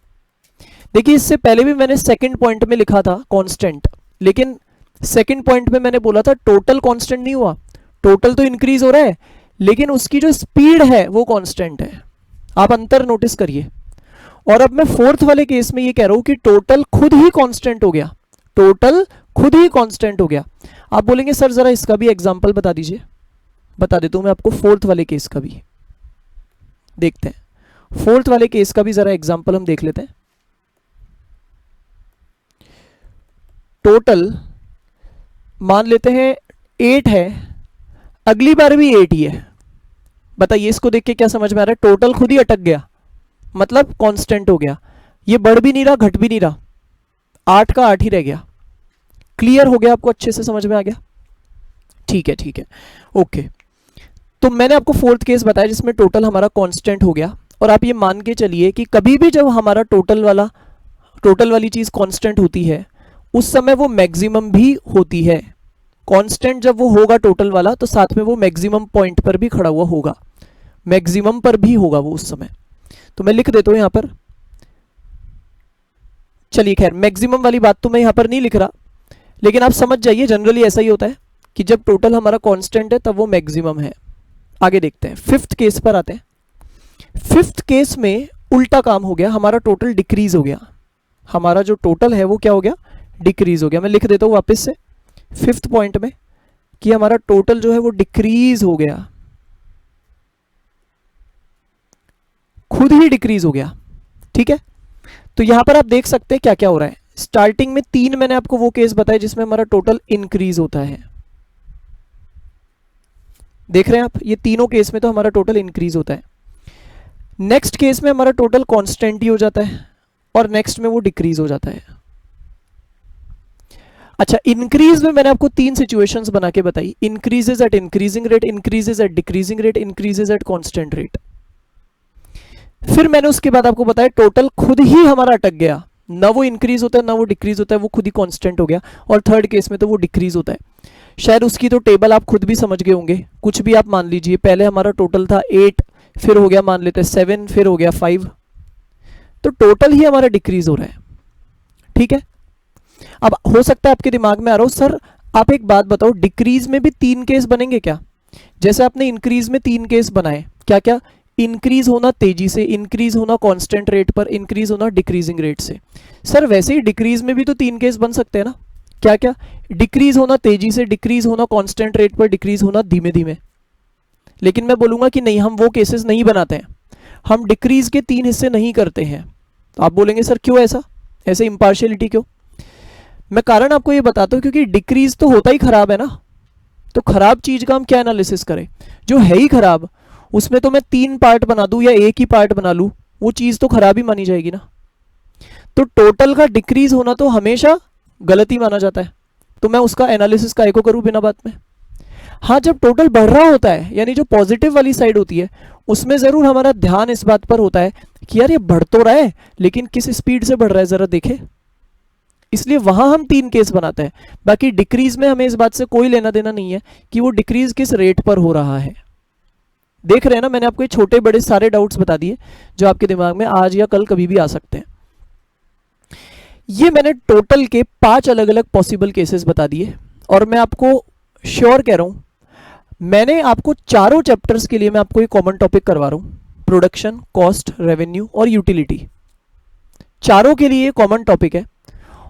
Speaker 1: देखिए इससे पहले भी मैंने सेकंड पॉइंट में लिखा था कांस्टेंट, लेकिन सेकंड पॉइंट में मैंने बोला था टोटल कांस्टेंट नहीं हुआ। टोटल तो इंक्रीज हो रहा है लेकिन उसकी जो स्पीड है वो कांस्टेंट है। आप अंतर नोटिस करिए। और अब मैं फोर्थ वाले केस में ये कह रहा हूं कि टोटल खुद ही कांस्टेंट हो गया, टोटल खुद ही कांस्टेंट हो गया। आप बोलेंगे सर जरा इसका भी एग्जांपल बता दीजिए। बता देता हूं मैं आपको फोर्थ वाले केस का भी। देखते हैं फोर्थ वाले केस का भी जरा एग्जांपल हम देख लेते हैं। टोटल मान लेते हैं 8 है, अगली बार भी 8 ही है। बताइए इसको देख के क्या समझ में आ रहा है? टोटल खुद ही अटक गया, मतलब कांस्टेंट हो गया। ये बढ़ भी नहीं रहा, घट भी नहीं रहा। 8 का 8 ही रह गया। क्लियर हो गया आपको, अच्छे से समझ में आ गया? ठीक है ठीक है, ओके। तो मैंने आपको फोर्थ केस बताया जिसमें टोटल हमारा कांस्टेंट हो गया, और आप ये मान के चलिए कि कभी भी जब हमारा टोटल वाली चीज कांस्टेंट होती है उस समय वो मैक्सिमम भी होती है। कांस्टेंट जब वो होगा टोटल वाला तो साथ में वो मैक्सिमम पॉइंट पर भी खड़ा हुआ होगा, मैक्सिमम पर भी होगा वो उस समय। तो मैं लिख देता हूं यहां पर, चलिए खैर मैक्सिमम वाली बात तो मैं यहां पर नहीं लिख रहा, लेकिन आप समझ जाइए जनरली ऐसा ही होता है कि जब टोटल हमारा कांस्टेंट है तब वो मैक्सिमम है। आगे देखते हैं, फिफ्थ केस पर आते हैं। फिफ्थ केस में उल्टा काम हो गया, हमारा टोटल डिक्रीज हो गया। हमारा जो टोटल है वो क्या हो गया? डिक्रीज हो गया। मैं लिख देता हूं वापस से फिफ्थ पॉइंट में कि हमारा टोटल जो है वो डिक्रीज हो गया, खुद ही डिक्रीज हो गया। ठीक है, तो यहां पर आप देख सकते हैं क्या क्या हो रहा है। स्टार्टिंग में 3 मैंने आपको वो केस बताया जिसमें हमारा टोटल इंक्रीज होता है। देख रहे हैं आप, ये तीनों केस में तो हमारा टोटल इंक्रीज होता है। नेक्स्ट केस में हमारा टोटल कांस्टेंट ही हो जाता है, और नेक्स्ट में वो डिक्रीज हो जाता है। अच्छा, इंक्रीज में मैंने आपको 3 सिचुएशंस बना के बताई। Increases at increasing rate, increases at decreasing rate, increases at constant rate. फिर मैंने उसके बाद आपको बताया टोटल खुद ही हमारा अटक गया, ना वो इंक्रीज होता है ना वो डिक्रीज होता है, वो खुद ही कांस्टेंट हो गया। और थर्ड केस में तो वो डिक्रीज होता है। शायद उसकी तो टेबल आप खुद भी समझ गए होंगे। कुछ भी आप मान लीजिए, पहले हमारा टोटल था 8, फिर हो गया मान लेते हैं 7, फिर हो गया 5, तो टोटल ही हमारा डिक्रीज हो रहा है। ठीक है, अब हो सकता है आपके दिमाग में आ रहा हो, सर आप एक बात बताओ, डिक्रीज में भी 3 केस बनेंगे क्या? जैसे आपने इंक्रीज में 3 केस बनाए, क्या क्या? इंक्रीज होना तेजी से, इंक्रीज होना कांस्टेंट रेट पर, इंक्रीज होना डिक्रीजिंग रेट से। सर वैसे ही डिक्रीज में भी तो 3 केस बन सकते हैं ना? क्या क्या? डिक्रीज होना तेजी से, डिक्रीज होना कांस्टेंट रेट पर, डिक्रीज होना धीमे धीमे। लेकिन मैं बोलूंगा कि नहीं, हम वो केसेस नहीं बनाते हैं, हम डिक्रीज के 3 हिस्से नहीं करते हैं। तो आप बोलेंगे सर क्यों ऐसा, ऐसे इम्पार्शियलिटी क्यों? मैं कारण आपको ये बताता हूं, क्योंकि डिक्रीज तो होता ही खराब है ना। तो खराब चीज का हम क्या एनालिसिस करें? जो है ही खराब, उसमें तो मैं 3 पार्ट बना दूं या एक ही पार्ट बना लूं, वो चीज तो खराब ही मानी जाएगी ना। तो टोटल का डिक्रीज होना तो हमेशा गलत ही माना जाता है, तो मैं उसका एनालिसिस काहे को करूं बिना बात में। हाँ, जब टोटल बढ़ रहा होता है, यानी जो पॉजिटिव वाली साइड होती है, उसमें जरूर हमारा ध्यान इस बात पर होता है कि यार ये बढ़ तो रहा है, लेकिन किस स्पीड से बढ़ रहा है जरा देखे। इसलिए वहां हम 3 केस बनाते हैं। बाकी डिक्रीज में हमें इस बात से कोई लेना देना नहीं है कि वो डिक्रीज किस रेट पर हो रहा है। देख रहे हैं ना, मैंने आपको ये छोटे बड़े सारे डाउट्स बता दिए जो आपके दिमाग में आज या कल कभी भी आ सकते हैं। ये मैंने टोटल के 5 अलग अलग पॉसिबल केसेस बता दिए, और मैं आपको श्योर कह रहा हूं, मैंने आपको चारों चैप्टर्स के लिए मैं आपको एक कॉमन टॉपिक करवा रहा हूं, प्रोडक्शन, कॉस्ट, रेवेन्यू और यूटिलिटी। चारों के लिए कॉमन टॉपिक है,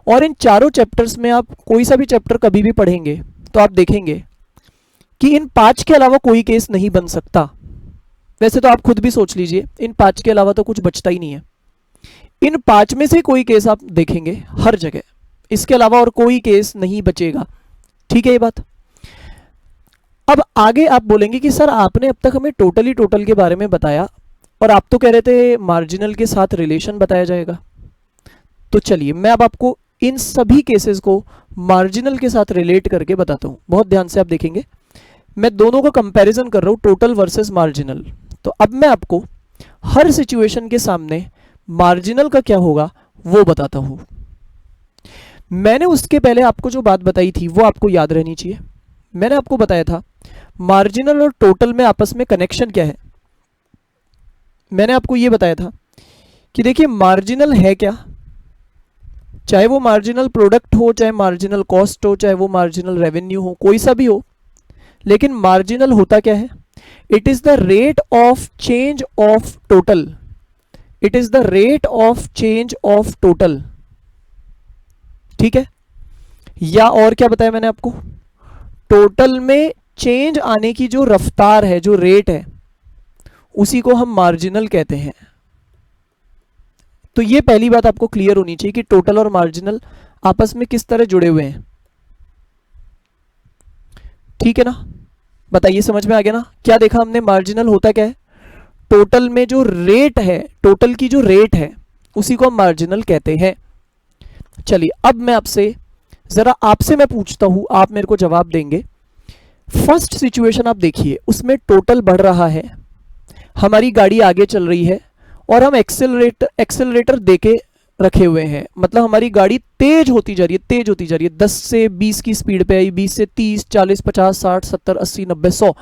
Speaker 1: और इन चारों चैप्टर्स में आप कोई सा भी चैप्टर कभी भी पढ़ेंगे तो आप देखेंगे कि इन 5 के अलावा कोई केस नहीं बन सकता। वैसे तो आप खुद भी सोच लीजिए, इन 5 के अलावा तो कुछ बचता ही नहीं है। इन 5 में से कोई केस आप देखेंगे हर जगह, इसके अलावा और कोई केस नहीं बचेगा। ठीक है ये बात? अब आगे आप बोलेंगे कि सर आपने अब तक हमें टोटल के बारे में बताया, और आप तो कह रहे थे मार्जिनल के साथ रिलेशन बताया जाएगा। तो चलिए मैं अब आपको इन सभी केसेस को मार्जिनल के साथ रिलेट करके बताता हूं। बहुत ध्यान से आप देखेंगे, मैं दोनों का कंपैरिजन कर रहा हूं, टोटल वर्सेस मार्जिनल। तो अब मैं आपको हर सिचुएशन के सामने मार्जिनल का क्या होगा वो बताता हूं। मैंने उसके पहले आपको जो बात बताई थी वो आपको याद रहनी चाहिए। मैंने आपको बताया था मार्जिनल और टोटल में आपस में कनेक्शन क्या है। मैंने आपको ये बताया था कि देखिए मार्जिनल है क्या, चाहे वो मार्जिनल प्रोडक्ट हो, चाहे मार्जिनल कॉस्ट हो, चाहे वो मार्जिनल रेवेन्यू हो, कोई सा भी हो, लेकिन मार्जिनल होता क्या है? It is the rate of change of total. It is the rate of change of total. ठीक है, या और क्या बताया मैंने आपको? टोटल में चेंज आने की जो रफ्तार है, जो रेट है, उसी को हम मार्जिनल कहते हैं। तो ये पहली बात आपको क्लियर होनी चाहिए कि टोटल और मार्जिनल आपस में किस तरह जुड़े हुए हैं। ठीक है ना? बताइए, समझ में आ गया ना? क्या देखा हमने? मार्जिनल होता क्या है? टोटल में जो रेट है, टोटल की जो रेट है, उसी को हम मार्जिनल कहते हैं। चलिए अब मैं आपसे मैं पूछता हूं, आप मेरे को जवाब देंगे। फर्स्ट सिचुएशन आप देखिए, उसमें टोटल बढ़ रहा है, हमारी गाड़ी आगे चल रही है और हम एक्सेलरेटर देके रखे हुए हैं, मतलब हमारी गाड़ी तेज होती जा रही है, 10 से 20 की स्पीड पे आई, 20 से 30, 40, 50, 60, 70, 80, 90, 100,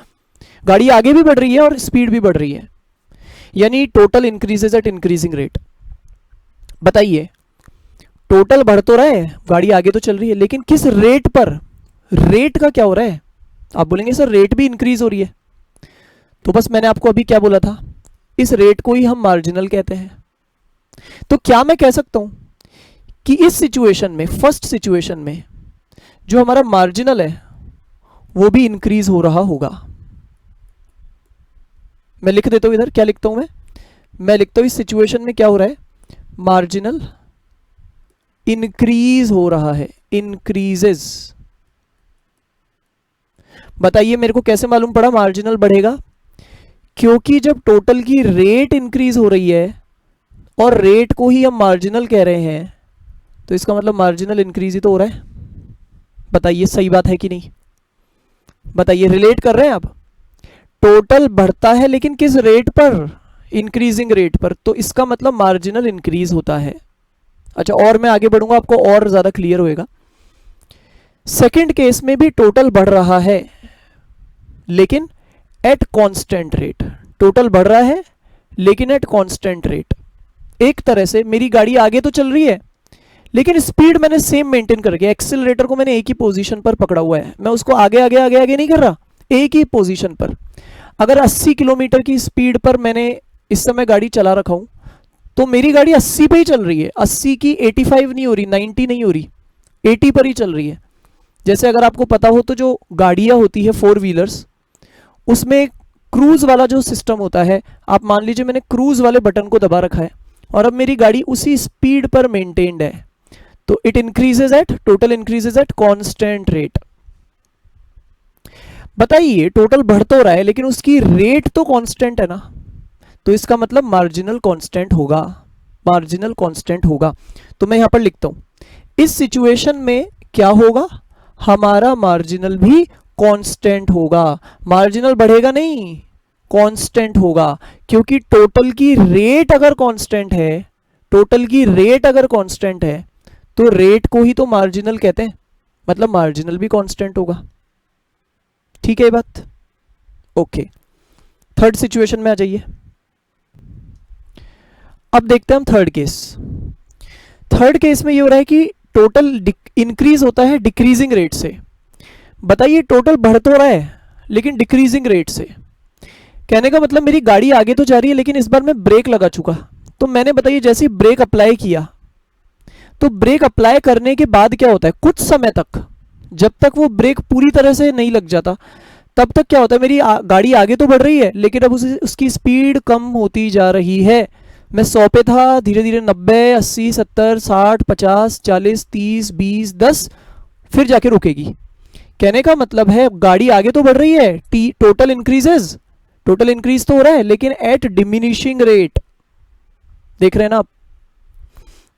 Speaker 1: गाड़ी आगे भी बढ़ रही है और स्पीड भी बढ़ रही है, यानी total increases at increasing rate. बताइए, टोटल बढ़ तो रहा है, गाड़ी आगे तो चल रही है, लेकिन किस रेट पर? रेट का क्या हो रहा है? आप बोलेंगे सर रेट भी इंक्रीज हो रही है, तो बस मैंने आपको अभी क्या बोला था, इस रेट को ही हम मार्जिनल कहते हैं। तो क्या मैं कह सकता हूं कि इस सिचुएशन में, फर्स्ट सिचुएशन में, जो हमारा मार्जिनल है वो भी इंक्रीज हो रहा होगा। मैं लिख देता हूं इधर, क्या लिखता हूं मैं लिखता हूं इस सिचुएशन में क्या हो रहा है, मार्जिनल इंक्रीज हो रहा है, इंक्रीजेस। बताइए मेरे को कैसे मालूम पड़ा मार्जिनल बढ़ेगा? क्योंकि जब टोटल की रेट इंक्रीज हो रही है और रेट को ही हम मार्जिनल कह रहे हैं, तो इसका मतलब मार्जिनल इंक्रीज ही तो हो रहा है। बताइए सही बात है कि नहीं? बताइए, रिलेट कर रहे हैं आप? टोटल बढ़ता है लेकिन किस रेट पर? इंक्रीजिंग रेट पर, तो इसका मतलब मार्जिनल इंक्रीज होता है। अच्छा, और मैं आगे बढ़ूंगा, आपको और ज्यादा क्लियर होएगा। सेकंड केस में भी टोटल बढ़ रहा है लेकिन एट कांस्टेंट रेट, टोटल बढ़ रहा है लेकिन एट कांस्टेंट रेट। एक तरह से मेरी गाड़ी आगे तो चल रही है लेकिन स्पीड मैंने सेम मेंटेन करके, एक्सीलरेटर को मैंने एक ही पोजीशन पर पकड़ा हुआ है, मैं उसको आगे आगे आगे आगे नहीं कर रहा, एक ही पोजीशन पर। अगर 80 किलोमीटर की स्पीड पर मैंने इस समय गाड़ी चला रखा हूं, तो मेरी गाड़ी 80 पे ही चल रही है, 80 की 85 नहीं हो रही, 90 नहीं हो रही, 80 पर ही चल रही है। जैसे अगर आपको पता हो तो जो गाड़ियां होती है 4 व्हीलर्स, उसमें क्रूज वाला जो सिस्टम होता है, आप मान लीजिए मैंने क्रूज वाले बटन को दबा रखा है और अब मेरी गाड़ी उसी स्पीड पर मेंटेन्ड है, तो it increases at, total increases at constant rate. बताइए, टोटल बढ़ तो रहा है लेकिन उसकी रेट तो कांस्टेंट है ना, तो इसका मतलब मार्जिनल कांस्टेंट होगा, मार्जिनल कांस्टेंट होगा। तो मैं यहां पर लिखता हूं इस सिचुएशन में क्या होगा, हमारा मार्जिनल भी कांस्टेंट होगा। मार्जिनल बढ़ेगा नहीं, कांस्टेंट होगा, क्योंकि टोटल की रेट अगर कांस्टेंट है, टोटल की रेट अगर कांस्टेंट है तो रेट को ही तो मार्जिनल कहते हैं, मतलब मार्जिनल भी कांस्टेंट होगा। ठीक है ये बात? ओके, थर्ड सिचुएशन में आ जाइए। अब देखते हैं हम थर्ड केस। थर्ड केस में ये हो रहा है कि टोटल इंक्रीज होता है डिक्रीजिंग रेट से। बताइए, टोटल बढ़ तो रहा है लेकिन डिक्रीजिंग रेट से। कहने का मतलब मेरी गाड़ी आगे तो जा रही है लेकिन इस बार मैं ब्रेक लगा चुका, तो मैंने बताइए जैसे ही ब्रेक अप्लाई किया, तो ब्रेक अप्लाई करने के बाद क्या होता है, कुछ समय तक, जब तक वो ब्रेक पूरी तरह से नहीं लग जाता तब तक क्या होता है, मेरी गाड़ी आगे तो बढ़ रही है लेकिन अब उसकी स्पीड कम होती जा रही है। मैं 100 पे था, धीरे धीरे 90, 80, 70, 60, 50, 40, 30, 20, 10, फिर जाके रुकेगी। कहने का मतलब है गाड़ी आगे तो बढ़ रही है, टोटल इंक्रीजेज, टोटल इंक्रीज तो हो रहा है लेकिन एट डिमिनिशिंग रेट। देख रहे हैं ना आप?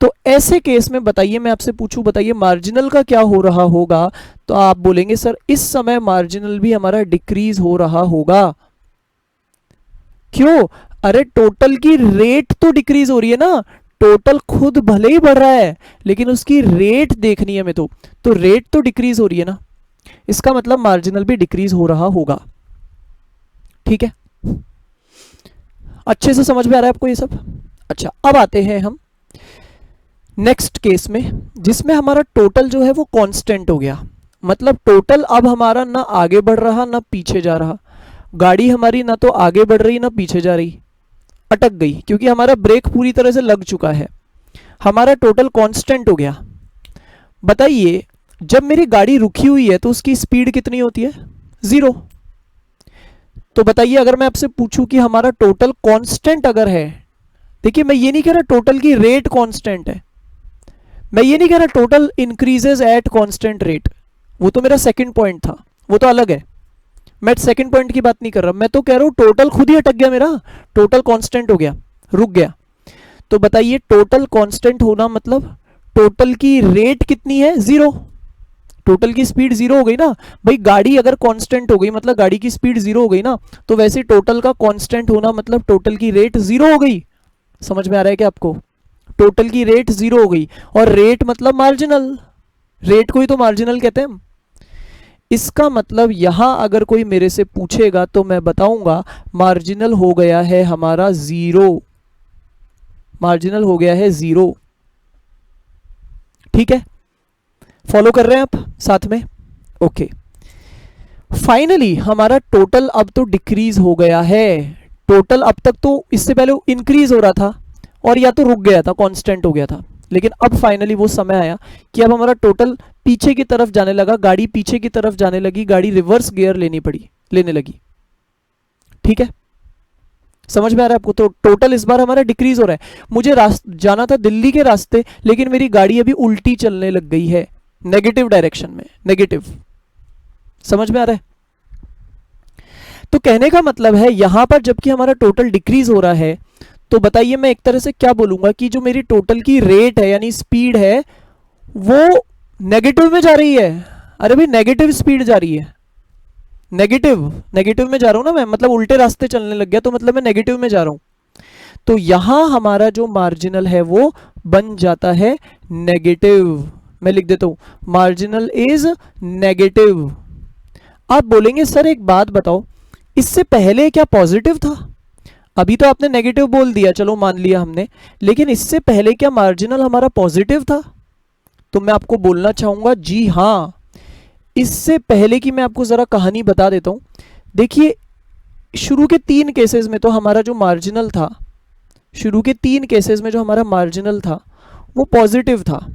Speaker 1: तो ऐसे केस में बताइए, मैं आपसे पूछूं, बताइए मार्जिनल का क्या हो रहा होगा, तो आप बोलेंगे सर इस समय मार्जिनल भी हमारा डिक्रीज हो रहा होगा। क्यों? अरे टोटल की रेट तो डिक्रीज हो रही है ना, टोटल खुद भले ही बढ़ रहा है लेकिन उसकी रेट देखनी है हमें, तो रेट तो डिक्रीज हो रही है ना, इसका मतलब मार्जिनल भी डिक्रीज हो रहा होगा। ठीक है, अच्छे से समझ में आ रहा है आपको ये सब? अच्छा, अब आते हैं हम नेक्स्ट केस में, जिसमें हमारा टोटल जो है वो कांस्टेंट हो गया। मतलब टोटल अब हमारा ना आगे बढ़ रहा ना पीछे जा रहा, गाड़ी हमारी ना तो आगे बढ़ रही ना पीछे जा रही, अटक गई क्योंकि हमारा ब्रेक पूरी तरह से लग चुका है, हमारा टोटल कांस्टेंट हो गया। बताइए, जब मेरी गाड़ी रुकी हुई है तो उसकी स्पीड कितनी होती है? 0। तो बताइए, अगर मैं आपसे पूछूं कि हमारा टोटल कांस्टेंट अगर है, देखिए मैं ये नहीं कह रहा टोटल की रेट कांस्टेंट है, मैं ये नहीं कह रहा total increases at constant rate, वो तो मेरा सेकंड पॉइंट था, वो तो अलग है, मैं सेकंड पॉइंट की बात नहीं कर रहा, मैं तो कह रहा हूं टोटल खुद ही अटक गया मेरा, टोटल कांस्टेंट हो गया, रुक गया। तो बताइए, टोटल कांस्टेंट होना मतलब टोटल की रेट कितनी है, 0। टोटल की स्पीड 0 हो गई ना भाई, गाड़ी अगर कांस्टेंट हो गई मतलब गाड़ी की स्पीड 0 हो गई ना, तो वैसे टोटल का कांस्टेंट होना मतलब टोटल की रेट 0 हो गई। समझ में आ रहा है क्या आपको? टोटल की रेट 0 हो गई, और रेट मतलब मार्जिनल, रेट को ही तो मार्जिनल कहते हैं। इसका मतलब यहां अगर कोई मेरे से पूछेगा तो मैं बताऊंगा मार्जिनल हो गया है हमारा 0, मार्जिनल हो गया है 0। ठीक है, फॉलो कर रहे हैं आप साथ में? ओके। फाइनली हमारा टोटल अब तो डिक्रीज हो गया है। टोटल अब तक तो इससे पहले इंक्रीज हो रहा था और या तो रुक गया था, कांस्टेंट हो गया था, लेकिन अब फाइनली वो समय आया कि अब हमारा टोटल पीछे की तरफ जाने लगा, गाड़ी पीछे की तरफ जाने लगी, गाड़ी रिवर्स गियर लेने लगी। ठीक है, समझ में आ रहा है आपको? तो टोटल इस बार हमारा डिक्रीज हो रहा है। मुझे जाना था दिल्ली के रास्ते, लेकिन मेरी गाड़ी अभी उल्टी चलने लग गई है, नेगेटिव डायरेक्शन में, नेगेटिव। समझ में आ रहा है? तो कहने का मतलब है यहां पर जबकि हमारा टोटल डिक्रीज हो रहा है, तो बताइए मैं एक तरह से क्या बोलूंगा कि जो मेरी टोटल की रेट है यानी स्पीड है वो नेगेटिव में जा रही है। अरे भाई नेगेटिव स्पीड जा रही है, नेगेटिव में जा रहा हूं ना मैं, मतलब उल्टे रास्ते चलने लग गया, तो मतलब मैं नेगेटिव में जा रहा हूं। तो यहां हमारा जो मार्जिनल है वो बन जाता है नेगेटिव। मैं लिख देता हूं मार्जिनल इज नेगेटिव। आप बोलेंगे सर एक बात बताओ, इससे पहले क्या पॉजिटिव था? अभी तो आपने नेगेटिव बोल दिया, चलो मान लिया हमने, लेकिन इससे पहले क्या मार्जिनल हमारा पॉजिटिव था? तो मैं आपको बोलना चाहूंगा जी हां। इससे पहले की मैं आपको जरा कहानी बता देता हूं। देखिए शुरू के 3 केसेस में तो हमारा जो मार्जिनल था, शुरू के 3 केसेस में जो हमारा मार्जिनल था वो पॉजिटिव था।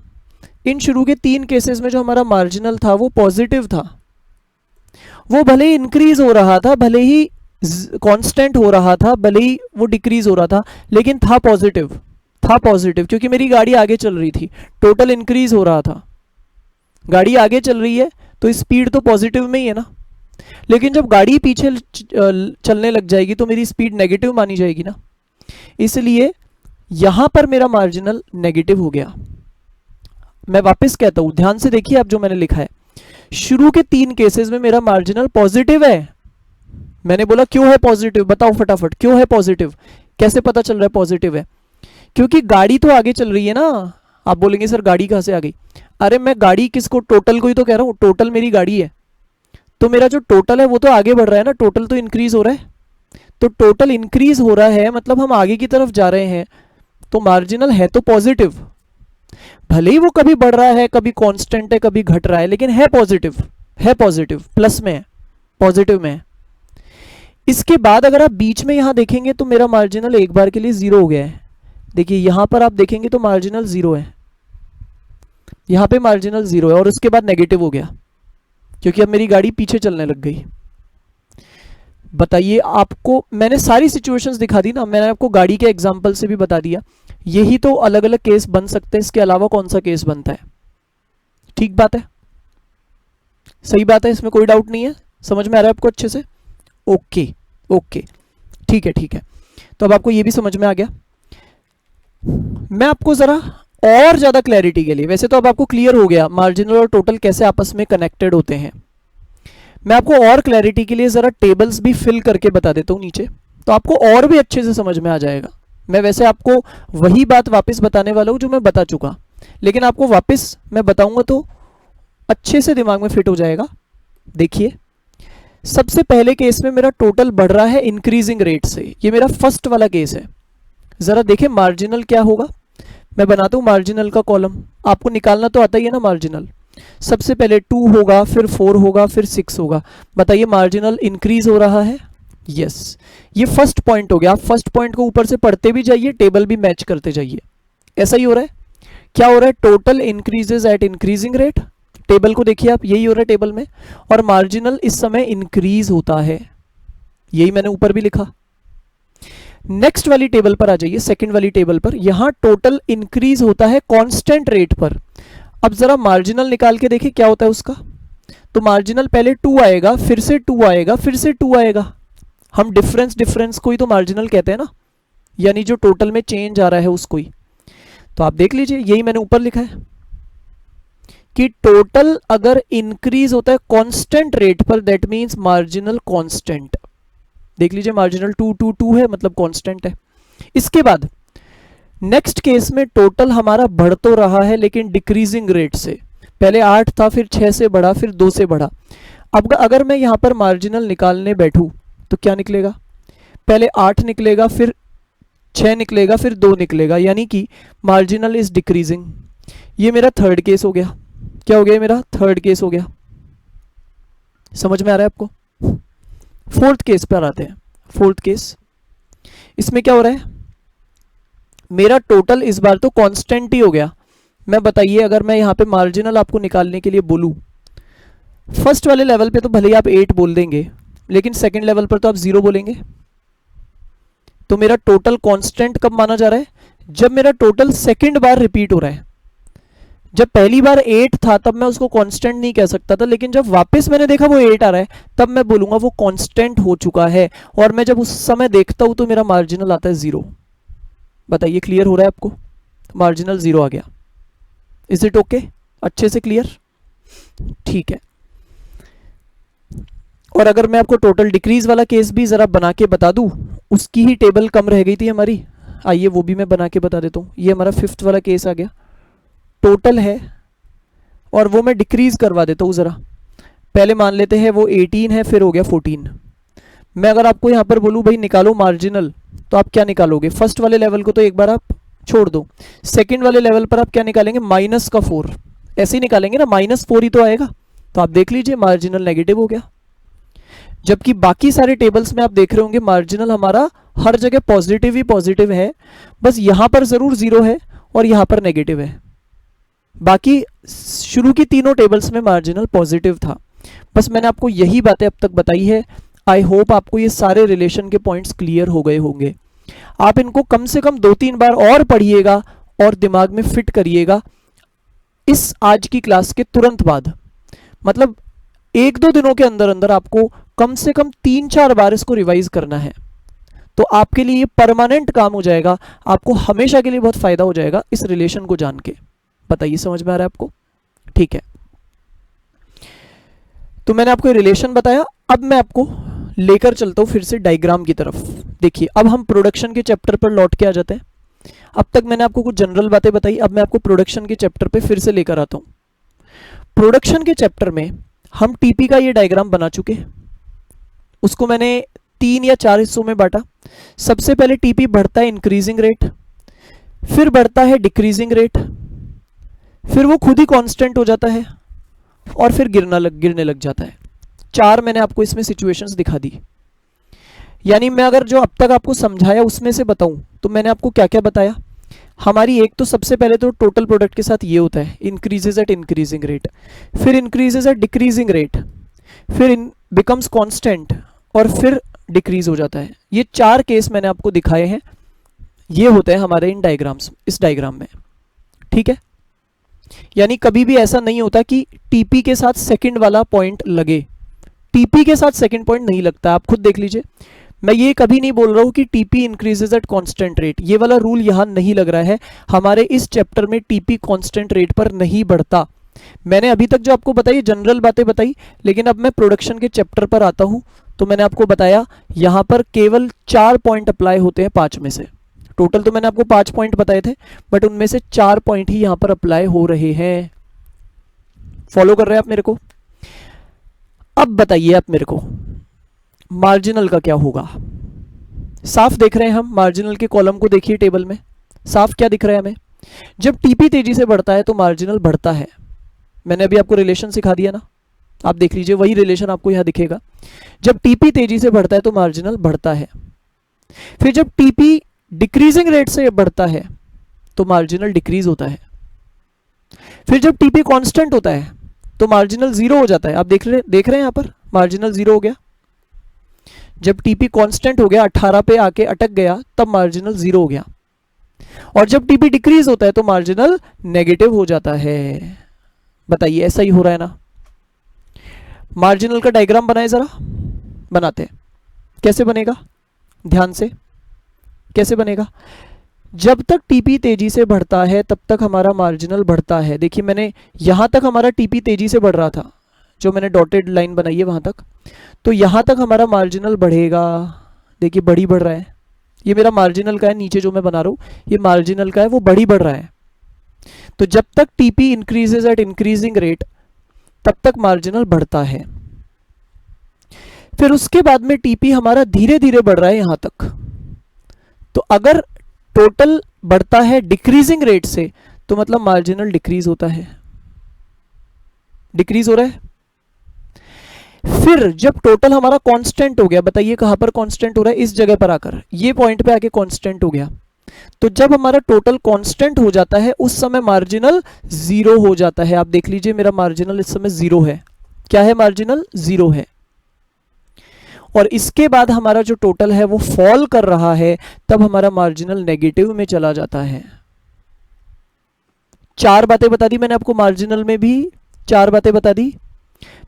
Speaker 1: इन शुरू के 3 केसेस में जो हमारा मार्जिनल था वो पॉजिटिव था। वो भले ही इंक्रीज हो रहा था, भले ही कांस्टेंट हो रहा था, भले ही वो डिक्रीज हो रहा था, लेकिन था पॉजिटिव, था पॉजिटिव, क्योंकि मेरी गाड़ी आगे चल रही थी, टोटल इंक्रीज हो रहा था। गाड़ी आगे चल रही है तो स्पीड तो पॉजिटिव में ही है ना, लेकिन जब गाड़ी पीछे चलने लग जाएगी तो मेरी स्पीड नेगेटिव मानी जाएगी ना, इसलिए यहां पर मेरा मार्जिनल नेगेटिव हो गया। मैं वापस कहता हूं, ध्यान से देखिए आप जो मैंने लिखा है। शुरू के 3 केसेस में मेरा मार्जिनल पॉजिटिव है। मैंने बोला क्यों है पॉजिटिव, बताओ फटाफट क्यों है पॉजिटिव? कैसे पता चल रहा है पॉजिटिव है? क्योंकि गाड़ी तो आगे चल रही है ना। आप बोलेंगे सर गाड़ी कहां से आ गई? अरे मैं गाड़ी किसको, टोटल को ही तो कह रहा हूं, टोटल मेरी गाड़ी है, तो मेरा जो टोटल है वो तो आगे बढ़ रहा है ना, टोटल तो इंक्रीज हो रहा है। तो टोटल इंक्रीज हो रहा है मतलब हम आगे की तरफ जा रहे हैं, तो मार्जिनल है तो पॉजिटिव। भले ही वो कभी बढ़ रहा है, कभी कांस्टेंट है, कभी घट रहा है, लेकिन है पॉजिटिव, है पॉजिटिव, प्लस में है, पॉजिटिव में है। इसके बाद अगर आप बीच में यहां देखेंगे तो मेरा मार्जिनल एक बार के लिए 0 हो गया है। देखिए यहां पर आप देखेंगे तो मार्जिनल 0 है, यहां पे मार्जिनल 0 है, और उसके बाद नेगेटिव हो गया क्योंकि अब मेरी गाड़ी पीछे चलने लग गई। बताइए, आपको मैंने सारी सिचुएशंस दिखा दी ना, मैंने आपको गाड़ी के एग्जांपल से भी बता दिया। यही तो अलग अलग केस बन सकते हैं, इसके अलावा कौन सा केस बनता है? ठीक बात है, सही बात है, इसमें कोई डाउट नहीं है। समझ में आ रहा है आपको अच्छे से? ओके ओके, ठीक है ठीक है। तो अब आपको ये भी समझ में आ गया। मैं आपको जरा और ज्यादा क्लैरिटी के लिए, वैसे तो अब आपको क्लियर हो गया मार्जिनल और टोटल कैसे आपस में कनेक्टेड होते हैं, मैं आपको और क्लैरिटी के लिए जरा टेबल्स भी फिल करके बता देता हूं नीचे, तो आपको और भी अच्छे से समझ में आ जाएगा। मैं वैसे आपको वही बात वापस बताने वाला हूं जो मैं बता चुका, लेकिन आपको वापस मैं बताऊंगा तो अच्छे से दिमाग में फिट हो जाएगा। देखिए सबसे पहले केस में मेरा टोटल बढ़ रहा है इंक्रीजिंग रेट से, ये मेरा फर्स्ट वाला केस है। जरा देखें मार्जिनल क्या होगा। मैं बनाता हूं मार्जिनल का कॉलम, आपको निकालना तो आता ही है ना मार्जिनल। सबसे पहले 2 होगा, फिर 4 होगा, फिर 6 होगा। बताइए मार्जिनल इंक्रीज हो रहा है? यस, ये फर्स्ट पॉइंट हो गया। आप फर्स्ट पॉइंट को ऊपर से पढ़ते भी जाइए, टेबल भी मैच करते जाइए। ऐसा ही हो रहा है। क्या हो रहा है? Total increases at increasing rate. Table को देखिए आप, यही हो रहा है टेबल में, और मार्जिनल इस समय इंक्रीज होता है, यही मैंने ऊपर भी लिखा। नेक्स्ट वाली टेबल पर आ जाइए, सेकंड वाली टेबल पर। यहां टोटल इंक्रीज होता है कांस्टेंट रेट पर। अब जरा मार्जिनल निकाल के देखिए क्या होता है उसका। तो मार्जिनल पहले 2 आएगा, फिर से 2 आएगा, फिर से 2 आएगा। हम डिफरेंस को ही तो मार्जिनल कहते हैं ना, यानी जो टोटल में चेंज आ रहा है उसको ही। तो आप देख लीजिए, यही मैंने ऊपर लिखा है। कि टोटल अगर इंक्रीज होता है कांस्टेंट रेट पर, दैट मींस मार्जिनल कांस्टेंट। देख लीजिए मार्जिनल 222 है, मतलब कांस्टेंट है। इसके बाद नेक्स्ट केस में टोटल हमारा बढ़ तो रहा है लेकिन डिक्रीजिंग रेट से। पहले 8 था, फिर 6 से बढ़ा, फिर 2 से बढ़ा। अब अगर मैं यहां पर मार्जिनल निकालने बैठूं तो क्या निकलेगा? पहले 8 निकलेगा, फिर 6 निकलेगा, फिर 2 निकलेगा, यानी कि मार्जिनल इज डिक्रीजिंग। ये मेरा थर्ड केस हो गया। क्या हो गया? मेरा थर्ड केस हो गया। समझ में आ रहा है आपको? फोर्थ केस पर आते हैं। फोर्थ केस, इसमें क्या हो रहा है? मेरा टोटल इस बार तो कांस्टेंट ही हो गया। मैं बताइए, अगर मैं यहां पे मार्जिनल आपको निकालने के लिए बोलूं, फर्स्ट वाले लेवल पे तो भले ही आप 8 बोल देंगे, लेकिन सेकंड लेवल पर तो आप 0 बोलेंगे। तो मेरा टोटल कांस्टेंट कब माना जा रहा है? जब मेरा टोटल सेकंड बार रिपीट हो रहा है। जब पहली बार 8 था तब मैं उसको कांस्टेंट नहीं कह सकता था, लेकिन जब वापस मैंने देखा वो 8 आ रहा है, तब मैं बोलूंगा वो कांस्टेंट हो चुका है। और मैं जब उस समय देखता हूं तो मेरा मार्जिनल आता है 0। बताइए, क्लियर हो रहा है आपको? मार्जिनल 0 आ गया। Is it okay? अच्छे से क्लियर? ठीक है। और अगर मैं आपको टोटल डिक्रीज वाला केस भी जरा बना के बता दूं, उसकी ही टेबल कम रह गई थी हमारी, आइए वो भी मैं बना के बता देता हूं। ये हमारा 5th वाला केस आ गया, टोटल है और वो मैं डिक्रीज करवा देता हूं जरा। पहले मान लेते हैं वो 18 है, फिर हो गया 14। मैं अगर आपको यहां पर बोलूं भाई निकालो मार्जिनल, तो आप क्या निकालोगे? फर्स्ट वाले लेवल को तो एक बार आप छोड़ दो, सेकंड वाले लेवल पर आप क्या निकालेंगे? -4। ऐसे ही निकालेंगे ना, -4 ही तो आएगा। तो आप देख लीजिए मार्जिनल नेगेटिव हो गया। जबकि बाकी सारे टेबल्स में आप देख रहे होंगे मार्जिनल हमारा हर जगह पॉजिटिव ही पॉजिटिव है, बस यहां पर जरूर 0 है और यहां पर नेगेटिव है। बाकी शुरू की तीनों टेबल्स में मार्जिनल पॉजिटिव था। बस मैंने आपको यही बातें अब तक बताई है। आई होप आपको ये सारे रिलेशन के पॉइंट्स क्लियर हो गए होंगे। आप इनको कम से कम 2-3 बार और पढ़िएगा और दिमाग में फिट करिएगा इस आज की क्लास के तुरंत बाद। मतलब 1-2 दिनों के अंदर अंदर आपको कम से कम 3-4 बार इसको रिवाइज करना है, तो आपके लिए ये परमानेंट काम हो जाएगा। आपको हमेशा के लिए बहुत फायदा हो जाएगा इस रिलेशन को जान के। बताइए, समझ में आ रहा है आपको? ठीक है, तो मैंने आपको रिलेशन बताया। अब मैं आपको लेकर चलता हूं फिर से डायग्राम की तरफ। देखिए, अब हम प्रोडक्शन के चैप्टर पर लौट के आ जाते हैं। अब तक मैंने आपको कुछ जनरल बातें बताई, अब मैं आपको प्रोडक्शन के चैप्टर पे फिर से लेकर आता हूं। प्रोडक्शन के चैप्टर में हम टीपी का ये डायग्राम बना चुके, उसको मैंने 3 या 4 हिस्सों में बांटा। सबसे पहले टीपी बढ़ता है इंक्रीजिंग रेट, फिर बढ़ता है डिक्रीजिंग रेट, फिर वो खुद ही कांस्टेंट हो जाता है और फिर गिरने लग जाता है। 4 मैंने आपको इसमें सिचुएशंस दिखा दी। यानी मैं अगर जो अब तक आपको समझाया उसमें से बताऊं तो मैंने आपको क्या क्या बताया। हमारी एक तो सबसे पहले तो टोटल प्रोडक्ट के साथ ये होता है, इंक्रीजेज एट इंक्रीजिंग रेट, फिर इंक्रीजेज एट डिक्रीजिंग रेट, फिर बिकम्स कांस्टेंट और फिर डिक्रीज हो जाता है। ये 4 केस मैंने आपको दिखाए हैं, ये होते हैं हमारे इन डायग्राम्स, इस डायग्राम में। ठीक है, यानी कभी भी ऐसा नहीं होता कि टीपी के साथ सेकंड वाला पॉइंट लगे। टीपी के साथ सेकंड पॉइंट नहीं लगता, आप खुद देख लीजिए। मैं ये कभी नहीं बोल रहा हूं कि TP increases eight constant rate, ये वाला रूल यहां नहीं लग रहा है। हमारे इस चैप्टर में टीपी कांस्टेंट रेट पर नहीं बढ़ता। मैंने अभी तक जो आपको बताई जनरल बातें बताई, लेकिन अब मैं प्रोडक्शन के चैप्टर पर आता हूं तो मैंने आपको बताया यहां पर केवल 4 पॉइंट अप्लाई होते हैं 5 में से। टोटल तो मैंने आपको 5 पॉइंट बताए थे, बट उनमें से 4 पॉइंट ही यहां पर अप्लाई हो रहे हैं। फॉलो कर रहे हैं आप मेरे को? अब बताइए आप मेरे को, मार्जिनल का क्या होगा? साफ देख रहे हैं हम, मार्जिनल के कॉलम को देखिए टेबल में, साफ क्या दिख रहा है हमें? जब टीपी तेजी से बढ़ता है तो मार्जिनल बढ़ता है। मैंने अभी आपको रिलेशन सिखा दिया ना, आप देख लीजिए, वही रिलेशन आपको यहां दिखेगा। जब टीपी तेजी से बढ़ता है तो मार्जिनल बढ़ता है। फिर जब टीपी डिक्रीजिंग रेट से बढ़ता है तो मार्जिनल डिक्रीज होता है। फिर जब टीपी कांस्टेंट होता है तो मार्जिनल 0 हो जाता है। आप देख रहे हैं यहां पर मार्जिनल 0 हो गया। जब टीपी कांस्टेंट हो गया, 18 पे आके अटक गया, तब मार्जिनल 0 हो गया। और जब टीपी डिक्रीज होता है तो मार्जिनल नेगेटिव हो जाता है। बताइए, ऐसा ही हो रहा है ना? मार्जिनल का डायग्राम बनाए जरा, बनाते हैं। कैसे बनेगा? ध्यान से कैसे बनेगा? जब तक टीपी तेजी से बढ़ता है तब तक हमारा मार्जिनल बढ़ता है। देखिए मैंने यहां तक हमारा टीपी तेजी से बढ़ रहा था, जो मैंने डॉटेड लाइन बनाई है वहां तक, तो यहां तक हमारा मार्जिनल बढ़ेगा। देखिए बढ़ रहा है, ये मेरा मार्जिनल का है, नीचे जो मैं बना रहा हूं ये मार्जिनल का है, वो बढ़ रहा है। तो जब तक TP increases at increasing rate तब तक मार्जिनल बढ़ता है। फिर उसके बाद में टीपी हमारा धीरे धीरे बढ़ रहा है यहां तक। तो अगर टोटल बढ़ता है डिक्रीजिंग रेट से तो मतलब मार्जिनल डिक्रीज होता है, डिक्रीज हो रहा है। फिर जब टोटल हमारा कांस्टेंट हो गया, बताइए कहां पर कांस्टेंट हो रहा है, इस जगह पर आकर, ये पॉइंट पे आके कांस्टेंट हो गया। तो जब हमारा टोटल कांस्टेंट हो जाता है उस समय मार्जिनल जीरो हो जाता है। आप देख लीजिए मेरा मार्जिनल इस समय जीरो है। क्या है, मार्जिनल जीरो है। और इसके बाद हमारा जो टोटल है वो फॉल कर रहा है, तब हमारा मार्जिनल नेगेटिव में चला जाता है। चार बातें बता दी मैंने आपको, मार्जिनल में भी चार बातें बता दी।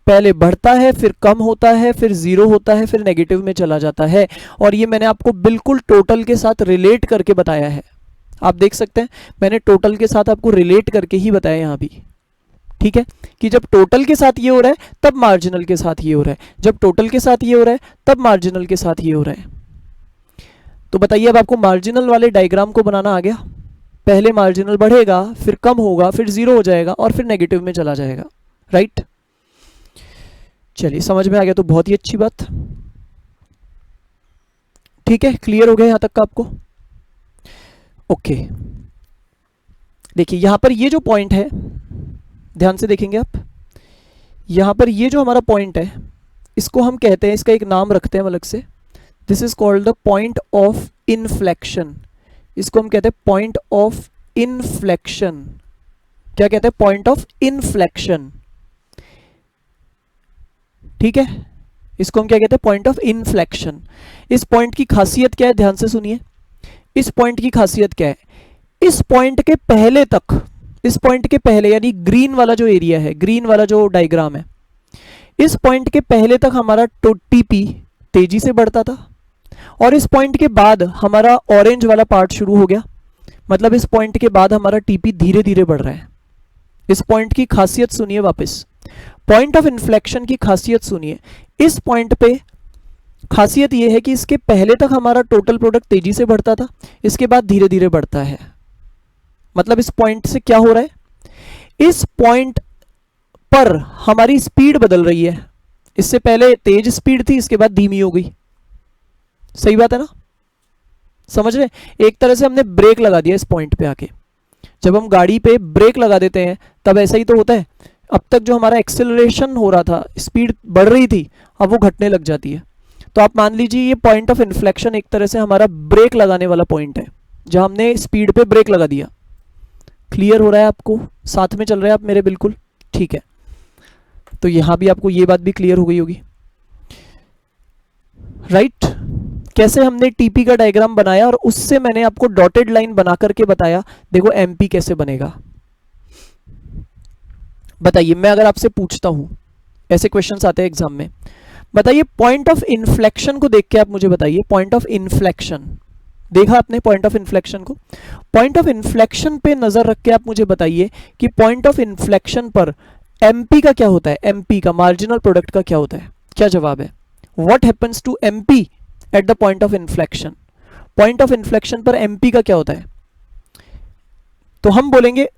Speaker 1: पहले बढ़ता है, फिर कम होता है, फिर जीरो होता है, फिर नेगेटिव में चला जाता है। और ये मैंने आपको बिल्कुल टोटल के साथ रिलेट करके बताया है। आप देख सकते हैं मैंने टोटल के साथ आपको रिलेट करके ही बताया यहां भी, ठीक है, कि जब टोटल के साथ ये हो रहा है तब मार्जिनल के साथ ये हो रहा है, जब टोटल के साथ ये हो रहा है तब मार्जिनल के साथ ये हो रहा है। तो बताइए अब आपको मार्जिनल वाले डायग्राम को बनाना आ गया। पहले मार्जिनल बढ़ेगा, फिर कम होगा, फिर जीरो हो जाएगा और फिर नेगेटिव में चला जाएगा, राइट। चलिए समझ में आ गया तो बहुत ही अच्छी बात, ठीक है, क्लियर हो गया यहां तक का आपको। ओके, देखिए यहां पर ये जो पॉइंट है, ध्यान से देखेंगे आप, यहां पर ये जो हमारा पॉइंट है इसको हम कहते हैं, इसका एक नाम रखते हैं अलग से, this is called the point of inflection. इसको हम कहते हैं पॉइंट ऑफ इनफ्लेक्शन। क्या कहते हैं, पॉइंट ऑफ इनफ्लेक्शन, ठीक है, इसको हम क्या कहते हैं, पॉइंट ऑफ इनफ्लेक्शन। इस पॉइंट की खासियत क्या है, ध्यान से सुनिए। इस पॉइंट की खासियत क्या है, इस पॉइंट के पहले तक, इस पॉइंट के पहले यानी ग्रीन वाला जो एरिया है, ग्रीन वाला जो डायग्राम है, इस पॉइंट के पहले तक हमारा टीपी तेजी से बढ़ता था और इस पॉइंट के बाद हमारा ऑरेंज वाला पार्ट शुरू हो गया, मतलब इस पॉइंट के बाद हमारा टीपी धीरे धीरे बढ़ रहा है। इस पॉइंट की खासियत सुनिए वापस, पॉइंट ऑफ इन्फ्लेक्शन की खासियत सुनिए। इस पॉइंट पे खासियत यह है कि इसके पहले तक हमारा टोटल प्रोडक्ट तेजी से बढ़ता था, इसके बाद धीरे धीरे बढ़ता है। मतलब इस पॉइंट से क्या हो रहा है, इस पॉइंट पर हमारी स्पीड बदल रही है। इससे पहले तेज स्पीड थी, इसके बाद धीमी हो गई। सही बात है ना, समझ रहे, एक तरह से हमने ब्रेक लगा दिया इस पॉइंट पे आके। जब हम गाड़ी पे ब्रेक लगा देते हैं तब ऐसा ही तो होता है। अब तक जो हमारा एक्सेलरेशन हो रहा था, स्पीड बढ़ रही थी, अब वो घटने लग जाती है। तो आप मान लीजिए ये पॉइंट ऑफ इन्फ्लेक्शन एक तरह से हमारा ब्रेक लगाने वाला पॉइंट है, जहां हमने स्पीड पे ब्रेक लगा दिया। क्लियर हो रहा है आपको, साथ में चल रहे हैं आप मेरे, बिल्कुल ठीक है। तो यहां भी आपको ये बात भी क्लियर हो गई होगी, राइट। कैसे हमने टीपी का डायग्राम बनाया और उससे मैंने आपको डॉटेड लाइन बना करके बताया, देखो एमपी कैसे बनेगा। बताइए, मैं अगर आपसे पूछता हूं, ऐसे क्वेश्चंस आते हैं एग्जाम में, बताइए पॉइंट ऑफ इन्फ्लेक्शन को देख के आप मुझे बताइए, पॉइंट ऑफ इन्फ्लेक्शन देखा आपने, पॉइंट ऑफ इन्फ्लेक्शन को, पॉइंट ऑफ इन्फ्लेक्शन पे नजर रख के आप मुझे बताइए कि पॉइंट ऑफ इन्फ्लेक्शन पर एमपी का क्या होता है, एमपी का मार्जिनल प्रोडक्ट का क्या होता है। क्या जवाब है, what happens to MP at the point of inflection. Point of inflection पर एमपी का क्या होता है, तो हम बोलेंगे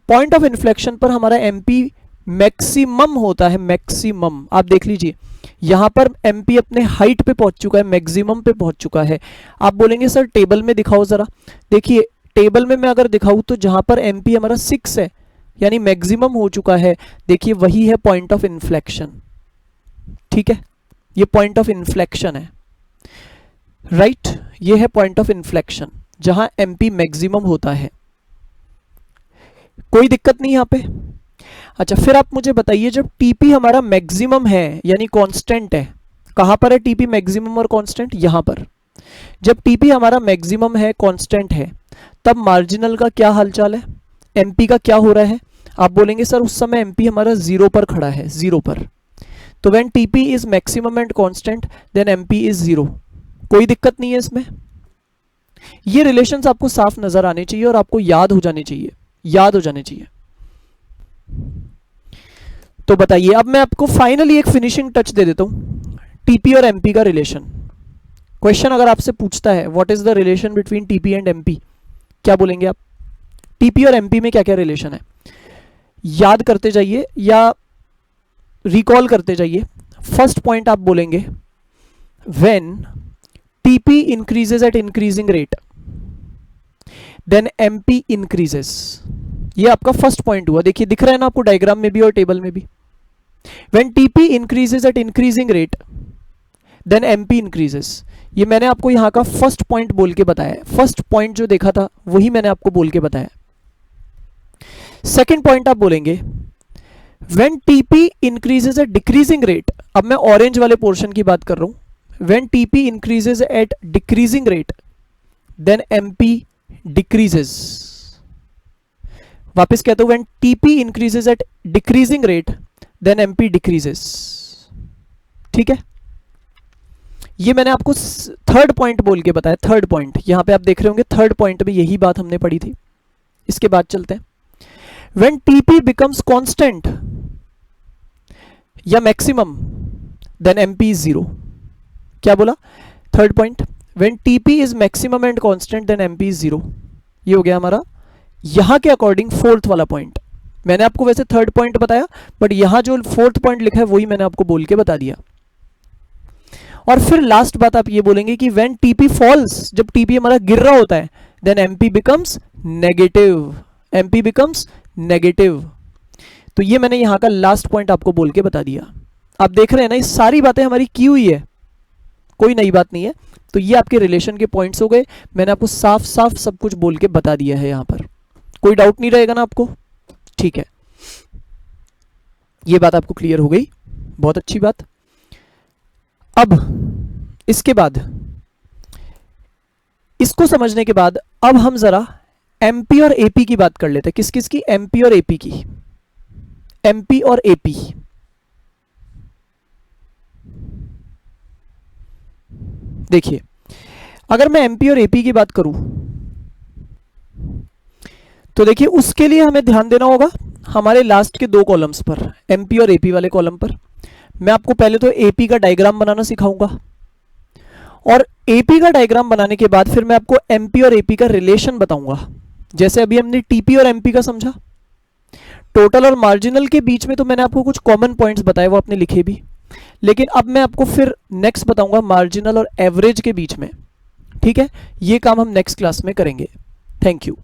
Speaker 1: पॉइंट ऑफ इन्फ्लेक्शन पर हमारा एमपी मैक्सिमम होता है, मैक्सिमम। आप देख लीजिए यहां पर एमपी अपने हाइट पे पहुंच चुका है, मैक्सिमम पे पहुंच चुका है। आप बोलेंगे सर टेबल में दिखाओ जरा, देखिए टेबल में मैं अगर दिखाऊं तो जहां पर एमपी हमारा 6 है यानी मैक्सिमम हो चुका है, देखिए वही है पॉइंट ऑफ इन्फ्लेक्शन, ठीक है, ये पॉइंट ऑफ इन्फ्लेक्शन है, राइट, ये है पॉइंट ऑफ इन्फ्लेक्शन जहां एमपी मैक्सिमम होता है। कोई दिक्कत नहीं यहां पे। अच्छा, फिर आप मुझे बताइए जब टीपी हमारा मैक्सिमम है यानी कांस्टेंट है, कहां पर है टीपी मैक्सिमम और कांस्टेंट, यहां पर। जब टीपी हमारा मैक्सिमम है, कांस्टेंट है, तब मार्जिनल का क्या हालचाल है, एमपी का क्या हो रहा है। आप बोलेंगे सर उस समय एमपी हमारा 0 पर खड़ा है, 0 पर। तो when TP is maximum and constant then MP is 0। कोई दिक्कत नहीं है इसमें, ये रिलेशंस आपको साफ नजर आने चाहिए और आपको याद हो जाने चाहिए, याद हो जाने चाहिए। तो बताइए, अब मैं आपको फाइनली एक फिनिशिंग टच दे देता हूं, टीपी और एमपी का रिलेशन। क्वेश्चन अगर आपसे पूछता है what is the relation between TP and MP, क्या बोलेंगे आप? टीपी और एमपी में क्या क्या रिलेशन है, याद करते जाइए या रिकॉल करते जाइए। फर्स्ट पॉइंट आप बोलेंगे when TP increases at increasing rate then MP increases. ये आपका फर्स्ट पॉइंट हुआ, देखिए दिख रहा है ना आपको डायग्राम में भी और टेबल में भी। When TP increases at increasing rate then MP increases, ये मैंने आपको यहां का फर्स्ट पॉइंट बोल के बताया है। फर्स्ट पॉइंट जो देखा था वही मैंने आपको बोल के बताया। सेकेंड पॉइंट आप बोलेंगे when TP increases at decreasing rate, अब मैं ऑरेंज वाले पोर्शन की बात कर रहा हूं, when TP increases at decreasing rate then MP decreases। वापस कहता हूं when TP increases at decreasing rate then MP decreases। ठीक है, ये मैंने आपको थर्ड पॉइंट बोल के बताया। थर्ड पॉइंट यहां पे आप देख रहे होंगे, थर्ड पॉइंट में यही बात हमने पढ़ी थी। इसके बाद चलते हैं, when TP becomes constant या मैक्सिमम then MP is 0। क्या बोला? Third point, when TP is maximum and constant then MP is 0। ये हो गया हमारा यहां के अकॉर्डिंग फोर्थ वाला पॉइंट। मैंने आपको वैसे थर्ड पॉइंट बताया, बट यहां जो फोर्थ पॉइंट लिखा है वही मैंने आपको बोल के बता दिया। और फिर लास्ट बात आप ये बोलेंगे कि when TP falls, जब TP हमारा गिर रहा होता है then MP becomes negative। MP becomes negative. तो ये मैंने यहां का लास्ट पॉइंट आपको बोल के बता दिया। आप देख रहे हैं ना, ये सारी बातें हमारी की हुई है, कोई नई बात नहीं है। तो ये आपके रिलेशन के पॉइंट्स हो गए, मैंने आपको साफ साफ सब कुछ बोल के बता दिया है। यहां पर कोई डाउट नहीं रहेगा ना आपको? ठीक है, ये बात आपको क्लियर हो गई, बहुत अच्छी बात। अब इसके बाद, इसको समझने के बाद अब हम जरा एमपी और एपी की बात कर लेते हैं। किस किस की? एमपी और एपी की। एमपी और एपी, देखिए अगर मैं एमपी और एपी की बात करूं तो देखिए उसके लिए हमें ध्यान देना होगा हमारे लास्ट के दो कॉलम्स पर, एमपी और एपी वाले कॉलम पर। मैं आपको पहले तो एपी का डायग्राम बनाना सिखाऊंगा और एपी का डायग्राम बनाने के बाद फिर मैं आपको एमपी और एपी का रिलेशन बताऊंगा। जैसे अभी हमने टीपी और एमपी का समझा, टोटल और मार्जिनल के बीच में तो मैंने आपको कुछ कॉमन पॉइंट्स बताए, वो आपने लिखे भी। लेकिन अब मैं आपको फिर नेक्स्ट बताऊंगा मार्जिनल और एवरेज के बीच में। ठीक है, ये काम हम नेक्स्ट क्लास में करेंगे। Thank you.